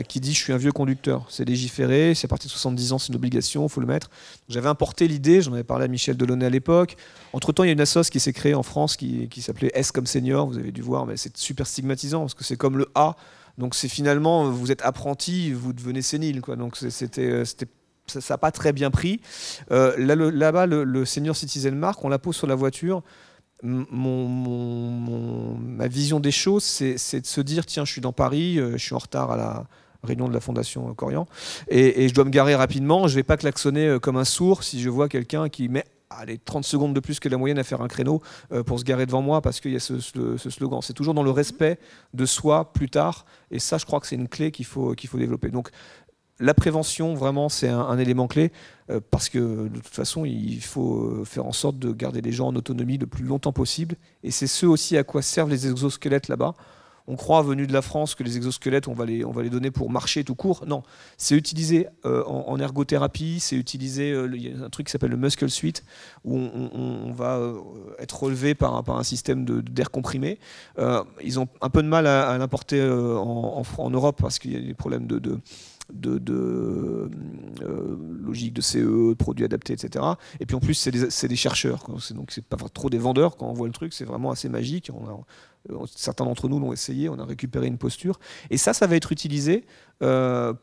Speaker 12: qui dit « je suis un vieux conducteur ». C'est légiféré, c'est à partir de 70 ans, c'est une obligation, il faut le mettre. J'avais importé l'idée, j'en avais parlé à Michel Delaunay à l'époque. Entre-temps, il y a une assoce qui s'est créée en France qui s'appelait S comme senior, vous avez dû voir, mais c'est super stigmatisant parce que c'est comme le A. Donc c'est finalement, vous êtes apprenti, vous devenez sénile, quoi. Donc ça n'a pas très bien pris. Là-bas, le Senior Citizen Mark, on la pose sur la voiture. Ma vision des choses, c'est de se dire, tiens, je suis dans Paris, je suis en retard à la réunion de la Fondation Corian, et je dois me garer rapidement. Je ne vais pas klaxonner comme un sourd si je vois quelqu'un qui met 30 secondes de plus que la moyenne à faire un créneau pour se garer devant moi, parce qu'il y a ce slogan. C'est toujours dans le respect de soi plus tard, et ça, je crois que c'est une clé qu'il faut développer. Donc, la prévention, vraiment, c'est un élément clé, parce que de toute façon, il faut faire en sorte de garder les gens en autonomie le plus longtemps possible. Et c'est ce aussi à quoi servent les exosquelettes là-bas. On croit, venus de la France, que les exosquelettes, on va les donner pour marcher tout court. Non, c'est utilisé en ergothérapie, c'est utilisé, il y a un truc qui s'appelle le Muscle Suite, où on va être relevé par un système d'air comprimé. Ils ont un peu de mal à l'importer en Europe, parce qu'il y a des problèmes de logique de CE, de produits adaptés, etc. Et puis en plus, c'est des chercheurs, quoi. Donc c'est pas trop des vendeurs quand on voit le truc, c'est vraiment assez magique. Certains d'entre nous l'ont essayé, on a récupéré une posture. Et ça va être utilisé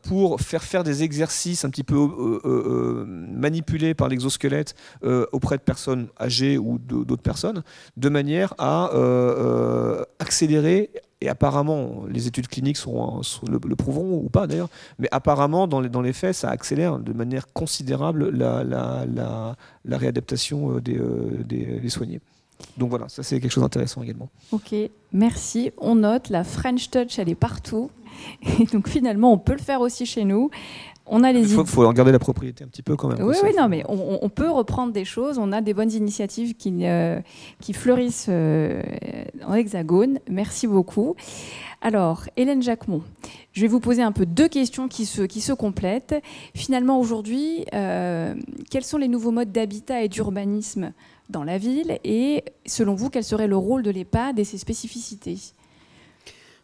Speaker 12: pour faire des exercices un petit peu manipulés par l'exosquelette auprès de personnes âgées ou d'autres personnes, de manière à accélérer. Et apparemment, les études cliniques le prouveront ou pas d'ailleurs, mais apparemment, dans les faits, ça accélère de manière considérable la réadaptation des soignés. Donc voilà, ça c'est quelque chose d'intéressant également.
Speaker 10: Ok, merci. On note, la French Touch, elle est partout. Et donc finalement, on peut le faire aussi chez nous. On a les
Speaker 12: Il faut en garder la propriété un petit peu quand même.
Speaker 10: Oui, non, mais on peut reprendre des choses. On a des bonnes initiatives qui fleurissent en Hexagone. Merci beaucoup. Alors, Hélène Jacquemont, je vais vous poser un peu 2 questions qui se complètent. Finalement, aujourd'hui, quels sont les nouveaux modes d'habitat et d'urbanisme dans la ville? Et selon vous, quel serait le rôle de l'EHPAD et ses spécificités?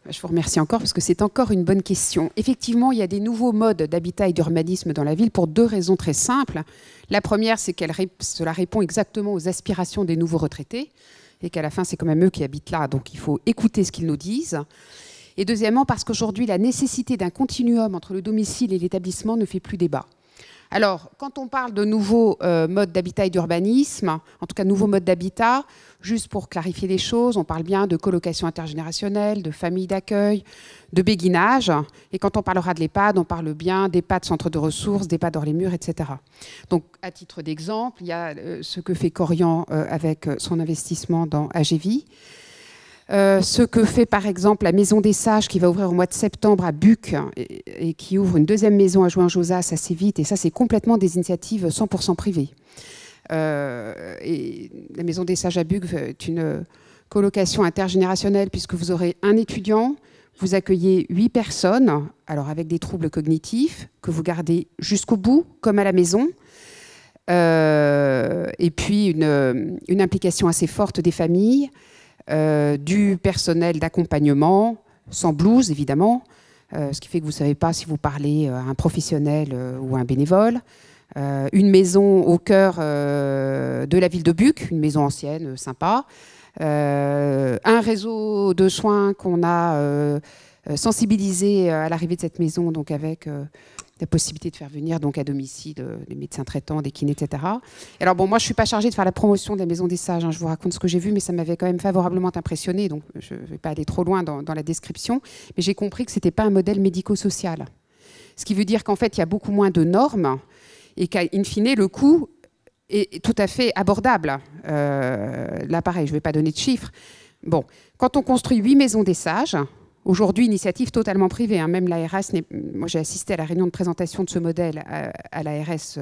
Speaker 11: Je vous remercie encore parce que c'est encore une bonne question. Effectivement, il y a des nouveaux modes d'habitat et d'urbanisme dans la ville pour 2 raisons très simples. La première, c'est que cela répond exactement aux aspirations des nouveaux retraités et qu'à la fin, c'est quand même eux qui habitent là, donc il faut écouter ce qu'ils nous disent. Et deuxièmement, parce qu'aujourd'hui, la nécessité d'un continuum entre le domicile et l'établissement ne fait plus débat. Alors, quand on parle de nouveaux modes d'habitat et d'urbanisme, en tout cas nouveaux modes d'habitat, juste pour clarifier les choses, on parle bien de colocation intergénérationnelle, de famille d'accueil, de béguinage. Et quand on parlera de l'EHPAD, on parle bien d'EHPAD centre de ressources, d'EHPAD hors les murs, etc. Donc, à titre d'exemple, il y a ce que fait Corian avec son investissement dans AGV. Ce que fait par exemple la Maison des Sages qui va ouvrir au mois de septembre à Buc et qui ouvre une 2e maison à Jouin-Josas assez vite. Et ça, c'est complètement des initiatives 100% privées. Et la Maison des Sages à Buc est une colocation intergénérationnelle puisque vous aurez un étudiant, vous accueillez 8 personnes, alors avec des troubles cognitifs, que vous gardez jusqu'au bout, comme à la maison. Et puis une implication assez forte des familles. Du personnel d'accompagnement, sans blouse évidemment, ce qui fait que vous ne savez pas si vous parlez à un professionnel ou à un bénévole. Une maison au cœur de la ville de Buc, une maison ancienne, sympa. Un réseau de soins qu'on a sensibilisé à l'arrivée de cette maison, donc avec la possibilité de faire venir donc à domicile des médecins traitants, des kinés, etc. Et alors bon, moi je suis pas chargée de faire la promotion de la Maison des Sages, hein, je vous raconte ce que j'ai vu, mais ça m'avait quand même favorablement impressionnée, donc je vais pas aller trop loin dans la description, mais j'ai compris que c'était pas un modèle médico-social. Ce qui veut dire qu'en fait il y a beaucoup moins de normes et qu'in fine le coût est tout à fait abordable. Là, pareil, je ne vais pas donner de chiffres. Bon, quand on construit 8 maisons des sages, aujourd'hui, initiative totalement privée, hein, même l'ARS, moi j'ai assisté à la réunion de présentation de ce modèle à l'ARS.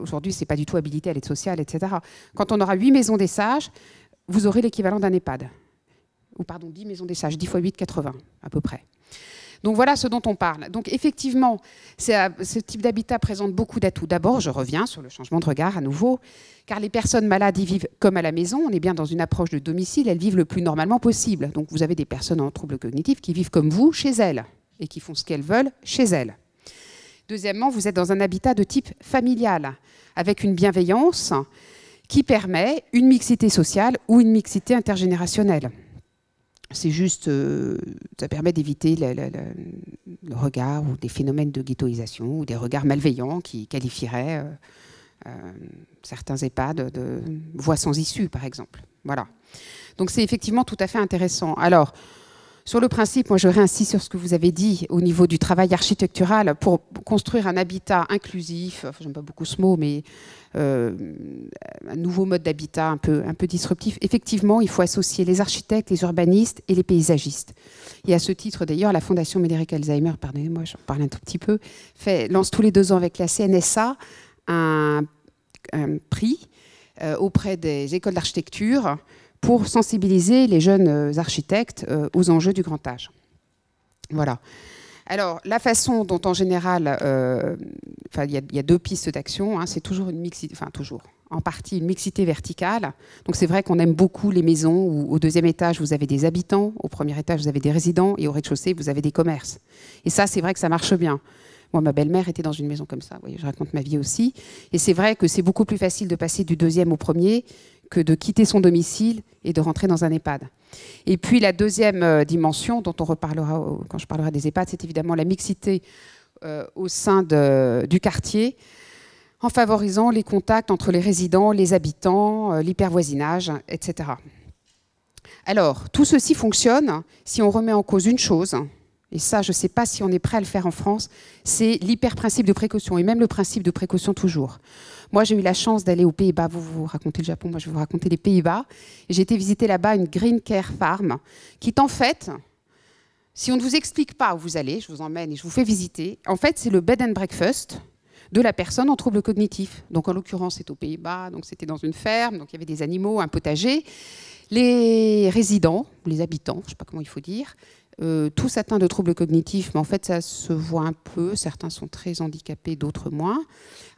Speaker 11: Aujourd'hui, ce n'est pas du tout habilité à l'aide sociale, etc. Quand on aura 8 maisons des sages, vous aurez l'équivalent d'un EHPAD. Ou pardon, 10 maisons des sages, 10 x 8, 80 à peu près. Donc voilà ce dont on parle. Donc effectivement, ce type d'habitat présente beaucoup d'atouts. D'abord, je reviens sur le changement de regard à nouveau, car les personnes malades y vivent comme à la maison. On est bien dans une approche de domicile, elles vivent le plus normalement possible. Donc vous avez des personnes en troubles cognitifs qui vivent comme vous chez elles et qui font ce qu'elles veulent chez elles. Deuxièmement, vous êtes dans un habitat de type familial, avec une bienveillance qui permet une mixité sociale ou une mixité intergénérationnelle. C'est juste, ça permet d'éviter le regard ou des phénomènes de ghettoisation ou des regards malveillants qui qualifieraient certains EHPAD de voies sans issue, par exemple. Voilà. Donc c'est effectivement tout à fait intéressant. Alors, sur le principe, moi je réinsiste sur ce que vous avez dit au niveau du travail architectural pour construire un habitat inclusif, enfin, j'aime pas beaucoup ce mot, mais un nouveau mode d'habitat un peu disruptif. Effectivement, il faut associer les architectes, les urbanistes et les paysagistes. Et à ce titre, d'ailleurs, la Fondation Médéric Alzheimer, pardonnez-moi, j'en parle un tout petit peu, lance tous les 2 ans avec la CNSA un prix auprès des écoles d'architecture pour sensibiliser les jeunes architectes aux enjeux du grand âge. Voilà. Alors, la façon dont, en général, il y a 2 pistes d'action, hein, c'est toujours une mixité, enfin toujours, en partie une mixité verticale. Donc c'est vrai qu'on aime beaucoup les maisons où au 2e étage, vous avez des habitants, au 1er étage, vous avez des résidents, et au rez-de-chaussée, vous avez des commerces. Et ça, c'est vrai que ça marche bien. Moi, ma belle-mère était dans une maison comme ça, vous voyez, je raconte ma vie aussi. Et c'est vrai que c'est beaucoup plus facile de passer du 2e au 1er que de quitter son domicile et de rentrer dans un EHPAD. Et puis la 2e dimension, dont on reparlera quand je parlerai des EHPAD, c'est évidemment la mixité au sein du quartier, en favorisant les contacts entre les résidents, les habitants, l'hypervoisinage, etc. Alors, tout ceci fonctionne si on remet en cause une chose, et ça, je ne sais pas si on est prêt à le faire en France, c'est l'hyper-principe de précaution, et même le principe de précaution toujours. Moi, j'ai eu la chance d'aller aux Pays-Bas. Vous racontez le Japon, moi je vais vous raconter les Pays-Bas. J'ai été visiter là-bas une Green Care Farm, qui est en fait, si on ne vous explique pas où vous allez, je vous emmène et je vous fais visiter, en fait, c'est le bed and breakfast de la personne en trouble cognitif. Donc en l'occurrence, c'est aux Pays-Bas, donc c'était dans une ferme, donc il y avait des animaux, un potager. Les résidents, les habitants, je ne sais pas comment il faut dire, tous atteints de troubles cognitifs, mais en fait ça se voit un peu, certains sont très handicapés, d'autres moins,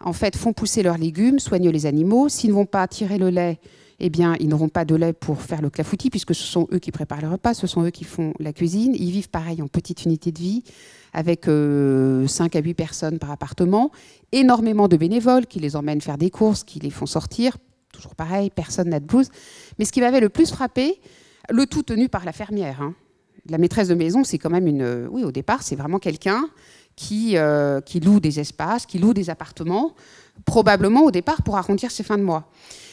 Speaker 11: en fait font pousser leurs légumes, soignent les animaux, s'ils ne vont pas tirer le lait, eh bien ils n'auront pas de lait pour faire le clafoutis, puisque ce sont eux qui préparent le repas, ce sont eux qui font la cuisine, ils vivent pareil en petite unité de vie, avec 5 à 8 personnes par appartement, énormément de bénévoles qui les emmènent faire des courses, qui les font sortir, toujours pareil, personne n'a de blouse, mais ce qui m'avait le plus frappé, le tout tenu par la fermière, hein. La maîtresse de maison, c'est quand même une... Oui, au départ, c'est vraiment quelqu'un qui loue des espaces, qui loue des appartements, probablement au départ pour arrondir ses fins de mois.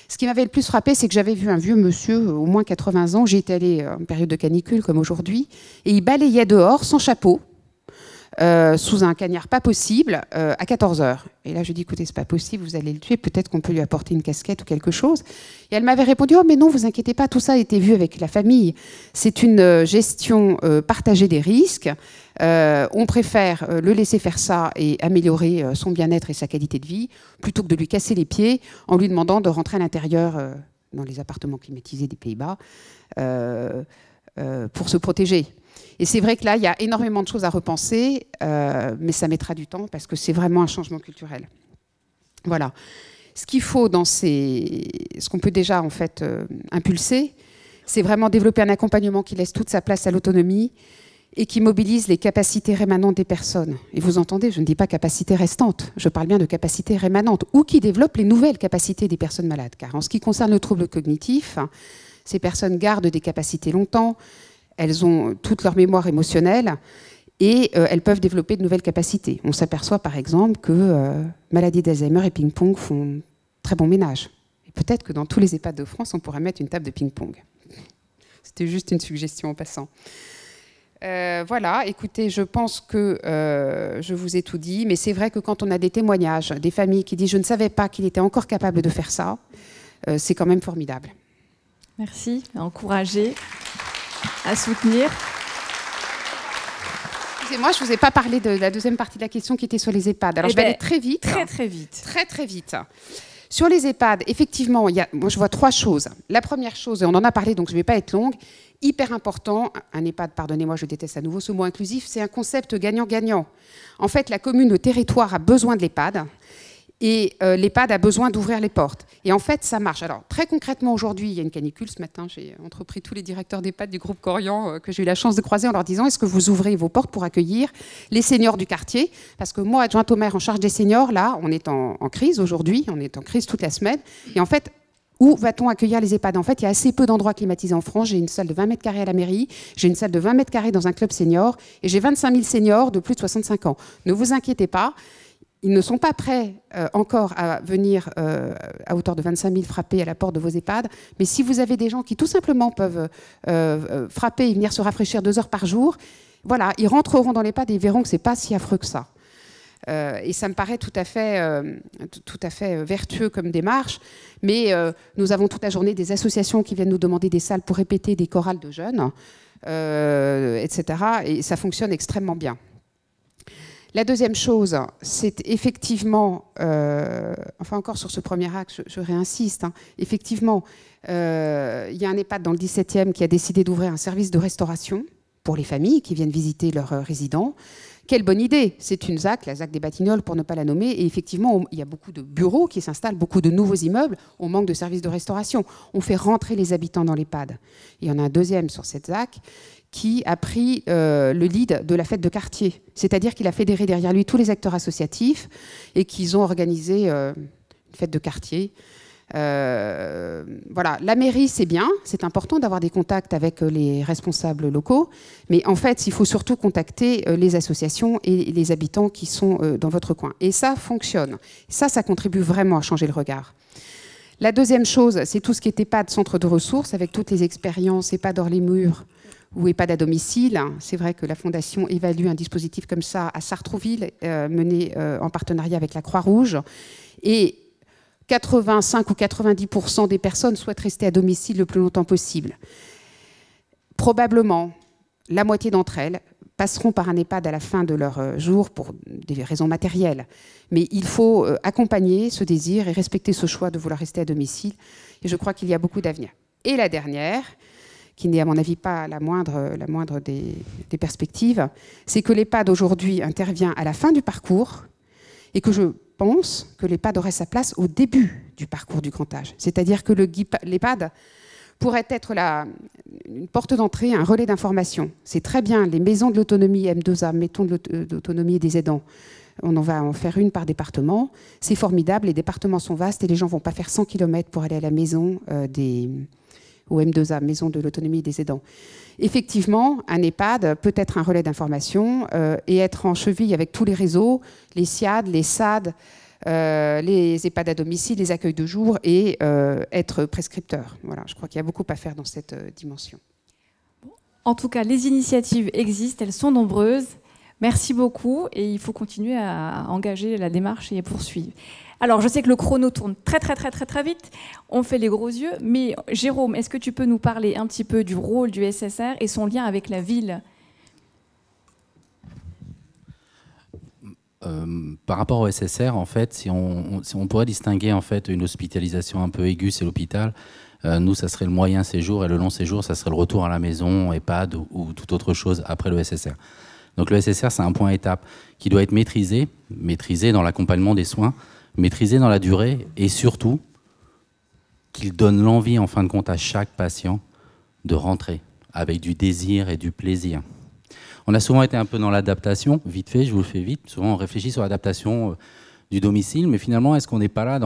Speaker 11: Ce qui m'avait le plus frappé, c'est que j'avais vu un vieux monsieur, au moins 80 ans, j'y étais allée en période de canicule comme aujourd'hui, et il balayait dehors sans chapeau, sous un cagnard pas possible, à 14h. Et là, je dis, écoutez, c'est pas possible, vous allez le tuer, peut-être qu'on peut lui apporter une casquette ou quelque chose. Et elle m'avait répondu, oh mais non, vous inquiétez pas, tout ça a été vu avec la famille. C'est une gestion partagée des risques. On préfère le laisser faire ça et améliorer son bien-être et sa qualité de vie, plutôt que de lui casser les pieds en lui demandant de rentrer à l'intérieur, dans les appartements climatisés des Pays-Bas, pour se protéger. Et c'est vrai que là, il y a énormément de choses à repenser, mais ça mettra du temps parce que c'est vraiment un changement culturel. Voilà. Ce qu'il faut ce qu'on peut déjà en fait impulser, c'est vraiment développer un accompagnement qui laisse toute sa place à l'autonomie et qui mobilise les capacités rémanentes des personnes. Et vous entendez, je ne dis pas capacités restantes, je parle bien de capacités rémanentes, ou qui développe les nouvelles capacités des personnes malades. Car en ce qui concerne le trouble cognitif, ces personnes gardent des capacités longtemps, elles ont toute leur mémoire émotionnelle et elles peuvent développer de nouvelles capacités. On s'aperçoit par exemple que maladie d'Alzheimer et ping-pong font très bon ménage. Et peut-être que dans tous les EHPAD de France, on pourrait mettre une table de ping-pong. C'était juste une suggestion en passant. Voilà, écoutez, je pense que je vous ai tout dit, mais c'est vrai que quand on a des témoignages, des familles qui disent « je ne savais pas qu'il était encore capable de faire ça », c'est quand même formidable.
Speaker 8: Merci, à encourager, à soutenir.
Speaker 11: Excusez-moi, je ne vous ai pas parlé de la deuxième partie de la question qui était sur les EHPAD. Alors je vais aller très vite.
Speaker 8: Très vite.
Speaker 11: Très vite. Sur les EHPAD, effectivement, moi je vois 3 choses. La première chose, et on en a parlé donc je ne vais pas être longue, hyper important, un EHPAD, pardonnez-moi, je déteste à nouveau ce mot inclusif, c'est un concept gagnant-gagnant. En fait, la commune, le territoire a besoin de l'EHPAD et l'EHPAD a besoin d'ouvrir les portes. Et en fait, ça marche. Alors, très concrètement, aujourd'hui, il y a une canicule. Ce matin, j'ai entrepris tous les directeurs d'EHPAD du groupe Corian que j'ai eu la chance de croiser en leur disant « Est-ce que vous ouvrez vos portes pour accueillir les seniors du quartier ?» Parce que moi, adjointe au maire en charge des seniors, là, on est en crise aujourd'hui, on est en crise toute la semaine. Et en fait, où va-t-on accueillir les EHPAD? En fait, il y a assez peu d'endroits climatisés en France. J'ai une salle de 20 mètres carrés à la mairie, j'ai une salle de 20 mètres carrés dans un club senior et j'ai 25 000 seniors de plus de 65 ans. Ne vous inquiétez pas, ils ne sont pas prêts encore à venir à hauteur de 25 000 frapper à la porte de vos EHPAD. Mais si vous avez des gens qui tout simplement peuvent frapper et venir se rafraîchir 2 heures par jour, voilà, ils rentreront dans l'EHPAD et ils verront que ce n'est pas si affreux que ça. Et ça me paraît tout à fait vertueux comme démarche. Mais nous avons toute la journée des associations qui viennent nous demander des salles pour répéter des chorales de jeunes, etc. Et ça fonctionne extrêmement bien. La deuxième chose, c'est effectivement, enfin encore sur ce premier axe, je réinsiste, hein, effectivement, il y a un EHPAD dans le 17e qui a décidé d'ouvrir un service de restauration pour les familles qui viennent visiter leurs résidents. Quelle bonne idée! C'est une ZAC, la ZAC des Batignolles pour ne pas la nommer, et effectivement, il y a beaucoup de bureaux qui s'installent, beaucoup de nouveaux immeubles, on manque de services de restauration. On fait rentrer les habitants dans l'EHPAD. Il y en a un deuxième sur cette ZAC qui a pris le lead de la fête de quartier. C'est-à-dire qu'il a fédéré derrière lui tous les acteurs associatifs et qu'ils ont organisé une fête de quartier. Voilà, la mairie, c'est bien, c'est important d'avoir des contacts avec les responsables locaux, mais en fait, il faut surtout contacter les associations et les habitants qui sont dans votre coin. Et ça fonctionne. Ça contribue vraiment à changer le regard. La deuxième chose, c'est tout ce qui est EHPAD, centre de ressources, avec toutes les expériences EHPAD hors les murs ou EHPAD à domicile. C'est vrai que la Fondation évalue un dispositif comme ça à Sartrouville, mené en partenariat avec la Croix-Rouge. Et 85 ou 90% des personnes souhaitent rester à domicile le plus longtemps possible. Probablement, la moitié d'entre elles passeront par un EHPAD à la fin de leur jour pour des raisons matérielles. Mais il faut accompagner ce désir et respecter ce choix de vouloir rester à domicile. Et je crois qu'il y a beaucoup d'avenir. Et la dernière, qui n'est à mon avis pas la moindre des perspectives, c'est que l'EHPAD aujourd'hui intervient à la fin du parcours et que je pense que l'EHPAD aurait sa place au début du parcours du grand âge. C'est-à-dire que l'EHPAD pourrait être une porte d'entrée, un relais d'information. C'est très bien, les maisons de l'autonomie M2A, mettons de l'autonomie des aidants, on en va en faire une par département. C'est formidable, les départements sont vastes et les gens ne vont pas faire 100 km pour aller à la maison au M2A, maison de l'autonomie des aidants. Effectivement, un EHPAD peut être un relais d'information et être en cheville avec tous les réseaux, les SIAD, les SAD, les EHPAD à domicile, les accueils de jour et être prescripteur. Voilà, je crois qu'il y a beaucoup à faire dans cette dimension.
Speaker 8: En tout cas, les initiatives existent, elles sont nombreuses. Merci beaucoup et il faut continuer à engager la démarche et à poursuivre. Alors, je sais que le chrono tourne très vite. On fait les gros yeux. Mais Jérôme, est-ce que tu peux nous parler un petit peu du rôle du SSR et son lien avec la ville ?
Speaker 14: Par rapport au SSR, en fait, si on pourrait distinguer en fait une hospitalisation un peu aiguë, c'est l'hôpital. Nous, ça serait le moyen séjour et le long séjour, ça serait le retour à la maison, EHPAD ou toute autre chose après le SSR. Donc le SSR, c'est un point étape qui doit être maîtrisé dans l'accompagnement des soins, maîtrisé dans la durée et surtout qu'il donne l'envie en fin de compte à chaque patient de rentrer avec du désir et du plaisir. On a souvent été un peu dans l'adaptation, vite fait, je vous le fais vite, souvent on réfléchit sur l'adaptation du domicile, mais finalement est-ce qu'on n'est pas là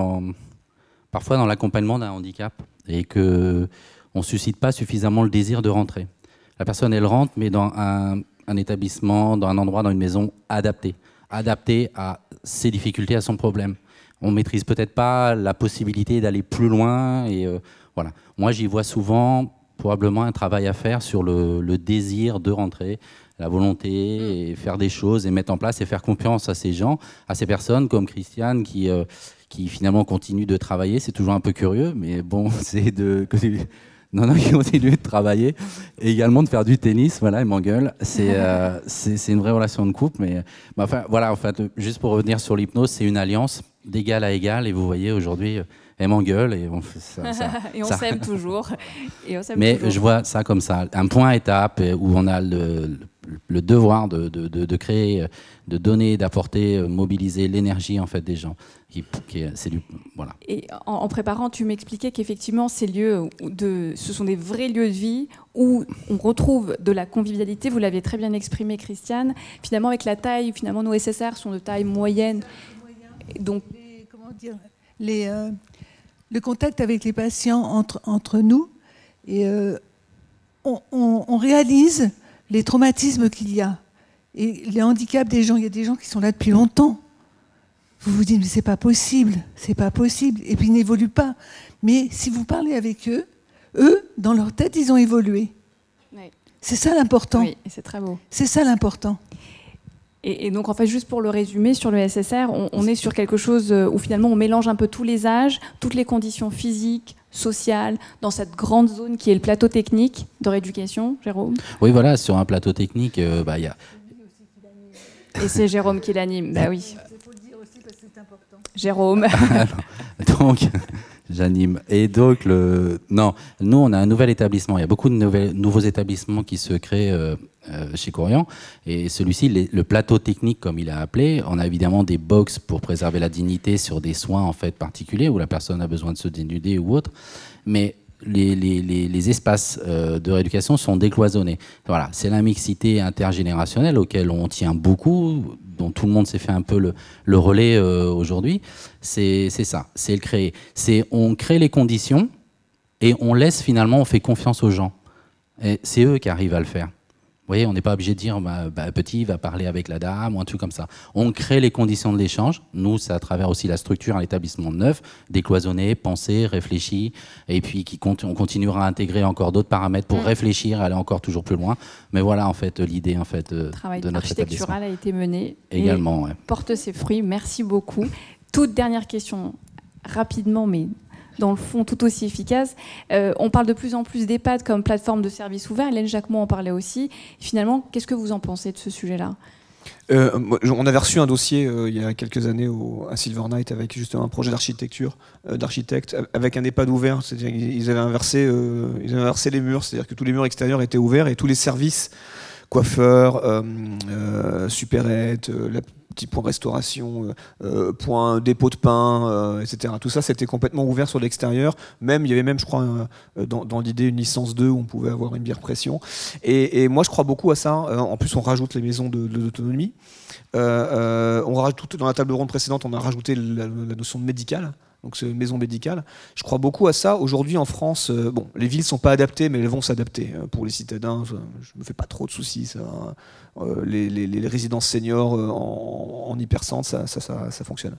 Speaker 14: parfois dans l'accompagnement d'un handicap et qu'on ne suscite pas suffisamment le désir de rentrer. La personne elle rentre mais dans un établissement, dans un endroit, dans une maison adapté à ses difficultés, à son problème. On ne maîtrise peut-être pas la possibilité d'aller plus loin. Et voilà. Moi, j'y vois souvent probablement un travail à faire sur le désir de rentrer, la volonté, et faire des choses, et mettre en place, et faire confiance à ces gens, à ces personnes comme Christiane qui finalement continuent de travailler. C'est toujours un peu curieux, mais bon, c'est de... Non, qui continue de travailler et également de faire du tennis, voilà, elle m'engueule. C'est une vraie relation de couple, mais enfin, voilà, en fait, juste pour revenir sur l'hypnose, c'est une alliance d'égal à égal, et vous voyez, aujourd'hui, elle m'engueule et on fait ça.
Speaker 8: Et on s'aime toujours.
Speaker 14: Mais je vois ça comme ça, un point à étape où on a le devoir de créer, de donner, d'apporter, mobiliser l'énergie en fait des gens. Voilà.
Speaker 8: Et en préparant, tu m'expliquais qu'effectivement ces lieux, ce sont des vrais lieux de vie où on retrouve de la convivialité. Vous l'aviez très bien exprimé, Christiane. Finalement, avec la taille, finalement nos SSR sont de taille moyenne. Donc,
Speaker 13: le contact avec les patients entre nous, et on réalise les traumatismes qu'il y a et les handicaps des gens. Il y a des gens qui sont là depuis longtemps. Vous vous dites, mais c'est pas possible, et puis ils n'évoluent pas. Mais si vous parlez avec eux, dans leur tête, ils ont évolué.
Speaker 8: Oui.
Speaker 13: C'est ça l'important.
Speaker 8: Oui, et c'est très beau.
Speaker 13: C'est ça l'important.
Speaker 8: Et donc, en fait, juste pour le résumer, sur le SSR, on est sur quelque chose où finalement on mélange un peu tous les âges, toutes les conditions physiques, sociales, dans cette grande zone qui est le plateau technique de rééducation, Jérôme.
Speaker 14: Oui, voilà, sur un plateau technique, y a...
Speaker 8: Et c'est Jérôme qui l'anime, bah oui.
Speaker 13: Il faut le dire aussi parce que c'est important.
Speaker 8: Jérôme.
Speaker 14: Donc, j'anime. Et donc, non, nous, on a un nouvel établissement. Il y a beaucoup de nouveaux établissements qui se créent chez Corian. Et celui-ci, le plateau technique, comme il a appelé, on a évidemment des box pour préserver la dignité sur des soins en fait particuliers où la personne a besoin de se dénuder ou autre. Mais les espaces de rééducation sont décloisonnés. Voilà, c'est la mixité intergénérationnelle auquel on tient beaucoup, dont tout le monde s'est fait un peu le relais aujourd'hui. C'est ça, c'est le créer. On crée les conditions et on laisse finalement, on fait confiance aux gens. Et c'est eux qui arrivent à le faire. Vous voyez, on n'est pas obligé de dire petit va parler avec la dame ou un truc comme ça. On crée les conditions de l'échange. Nous, c'est à travers aussi la structure, l'établissement neuf, décloisonné, pensé, réfléchi, et puis on continuera à intégrer encore d'autres paramètres pour réfléchir, aller encore toujours plus loin. Mais voilà, en fait, l'idée de notre établissement. Le travail
Speaker 8: architectural a été mené
Speaker 14: également,
Speaker 8: et porte ses fruits. Merci beaucoup. Toute dernière question, rapidement, mais dans le fond tout aussi efficace. On parle de plus en plus d'EHPAD comme plateforme de services ouverts. Hélène Jacquemont en parlait aussi. Finalement, qu'est-ce que vous en pensez de ce sujet-là ?
Speaker 12: On avait reçu un dossier il y a quelques années à Silver Night avec justement un projet d'architecture, d'architecte, avec un EHPAD ouvert. C'est-à-dire qu'ils avaient inversé les murs, c'est-à-dire que tous les murs extérieurs étaient ouverts et tous les services, coiffeurs, supérettes, petits points restauration, points dépôt de pain, etc. Tout ça, c'était complètement ouvert sur l'extérieur. Il y avait même, je crois, dans l'idée, une licence 2 où on pouvait avoir une bière pression. Et moi, je crois beaucoup à ça. En plus, on rajoute les maisons d'autonomie. On rajoute, dans la table ronde précédente, on a rajouté la notion de médical. Donc c'est une maison médicale. Je crois beaucoup à ça. Aujourd'hui en France, les villes ne sont pas adaptées, mais elles vont s'adapter. Pour les citadins, je ne me fais pas trop de soucis. Ça. Les résidences seniors en hypercentre, ça fonctionne.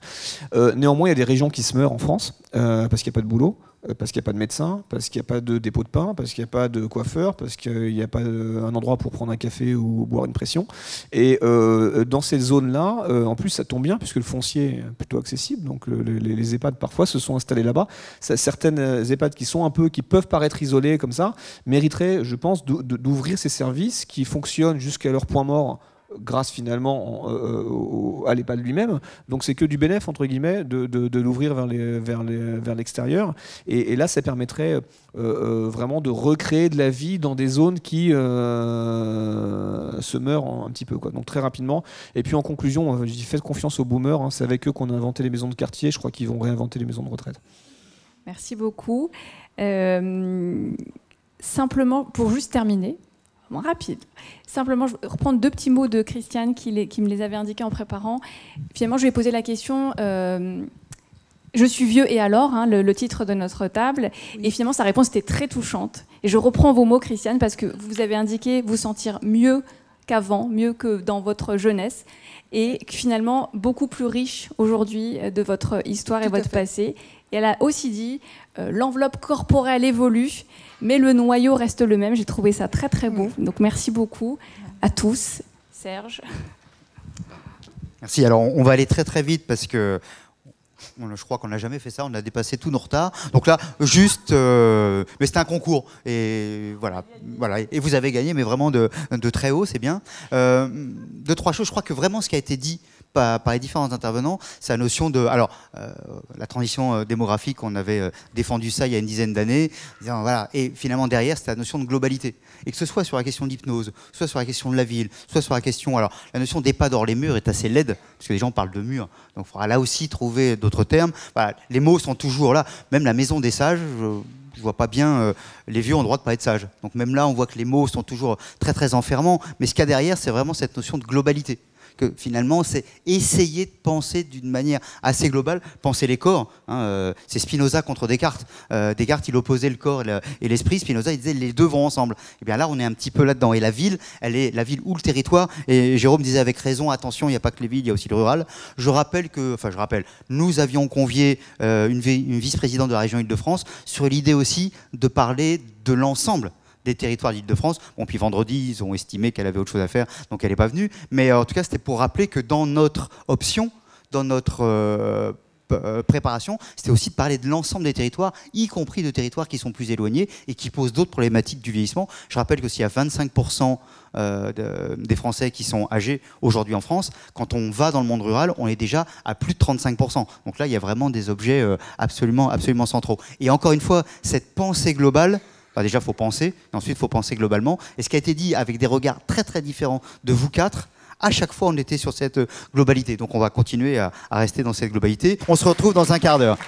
Speaker 12: Néanmoins, il y a des régions qui se meurent en France parce qu'il n'y a pas de boulot, parce qu'il n'y a pas de médecin, parce qu'il n'y a pas de dépôt de pain, parce qu'il n'y a pas de coiffeur, parce qu'il n'y a pas un endroit pour prendre un café ou boire une pression. Et dans ces zones-là, en plus, ça tombe bien puisque le foncier est plutôt accessible. Donc les EHPAD parfois se sont installés là-bas. Certaines EHPAD qui peuvent paraître isolées comme ça, mériteraient, je pense, d'ouvrir ces services qui fonctionnent jusqu'à leur point mort grâce finalement à l'EHPAD lui-même. Donc c'est que du bénéfice entre guillemets de l'ouvrir vers l'extérieur. Et là, ça permettrait vraiment de recréer de la vie dans des zones qui se meurent un petit peu, quoi. Donc très rapidement. Et puis en conclusion, je dis faites confiance aux boomers. Hein, c'est avec eux qu'on a inventé les maisons de quartier. Je crois qu'ils vont réinventer les maisons de retraite.
Speaker 8: Merci beaucoup. Simplement, pour juste terminer, rapide. Simplement, je vais reprendre 2 petits mots de Christiane qui me les avait indiqués en préparant. Finalement, je lui ai posé la question je suis vieux et alors, hein, le titre de notre table. Oui. Et finalement, sa réponse était très touchante. Et je reprends vos mots, Christiane, parce que vous avez indiqué vous sentir mieux qu'avant, mieux que dans votre jeunesse. Et finalement, beaucoup plus riche aujourd'hui de votre histoire et votre passé. Et elle a aussi dit l'enveloppe corporelle évolue, mais le noyau reste le même. J'ai trouvé ça très très beau. Donc merci beaucoup à tous. Serge.
Speaker 15: Merci. Alors on va aller très très vite parce que je crois qu'on n'a jamais fait ça, on a dépassé tous nos retards. Donc là, juste, mais c'était un concours. Et voilà. Et vous avez gagné, mais vraiment de très haut, c'est bien. Deux, trois choses, je crois que vraiment ce qui a été dit par les différents intervenants, c'est la notion de... Alors, la transition démographique, on avait défendu ça il y a une dizaine d'années. Voilà. Et finalement, derrière, c'était la notion de globalité. Et que ce soit sur la question de l'hypnose, soit sur la question de la ville, soit sur la question... Alors, la notion d'EHPAD hors les murs est assez laide, parce que les gens parlent de murs. Donc, il faudra là aussi trouver d'autres termes. Voilà, les mots sont toujours là. Même la maison des sages... Je vois pas bien, les vieux ont le droit de pas être sages. Donc même là, on voit que les mots sont toujours très très enfermants. Mais ce qu'il y a derrière, c'est vraiment cette notion de globalité. Que finalement, c'est essayer de penser d'une manière assez globale, penser les corps. Hein, c'est Spinoza contre Descartes. Descartes, il opposait le corps et l'esprit. Spinoza, il disait les deux vont ensemble. Et bien là, on est un petit peu là-dedans. Et la ville, elle est la ville ou le territoire. Et Jérôme disait avec raison, attention, il n'y a pas que les villes, il y a aussi le rural. Je rappelle, nous avions convié une vice-présidente de la région Île-de-France sur l'idée aussi de parler de l'ensemble des territoires d'Île-de-France. Bon, puis vendredi, ils ont estimé qu'elle avait autre chose à faire, donc elle n'est pas venue. Mais en tout cas, c'était pour rappeler que dans notre option, dans notre préparation, c'était aussi de parler de l'ensemble des territoires, y compris de territoires qui sont plus éloignés et qui posent d'autres problématiques du vieillissement. Je rappelle que s'il y a 25% des Français qui sont âgés aujourd'hui en France, quand on va dans le monde rural, on est déjà à plus de 35%. Donc là, il y a vraiment des objets absolument centraux. Et encore une fois, cette pensée globale, déjà, il faut penser, et ensuite, il faut penser globalement. Et ce qui a été dit avec des regards très, très différents de vous quatre, à chaque fois, on était sur cette globalité. Donc, on va continuer à rester dans cette globalité. On se retrouve dans un quart d'heure.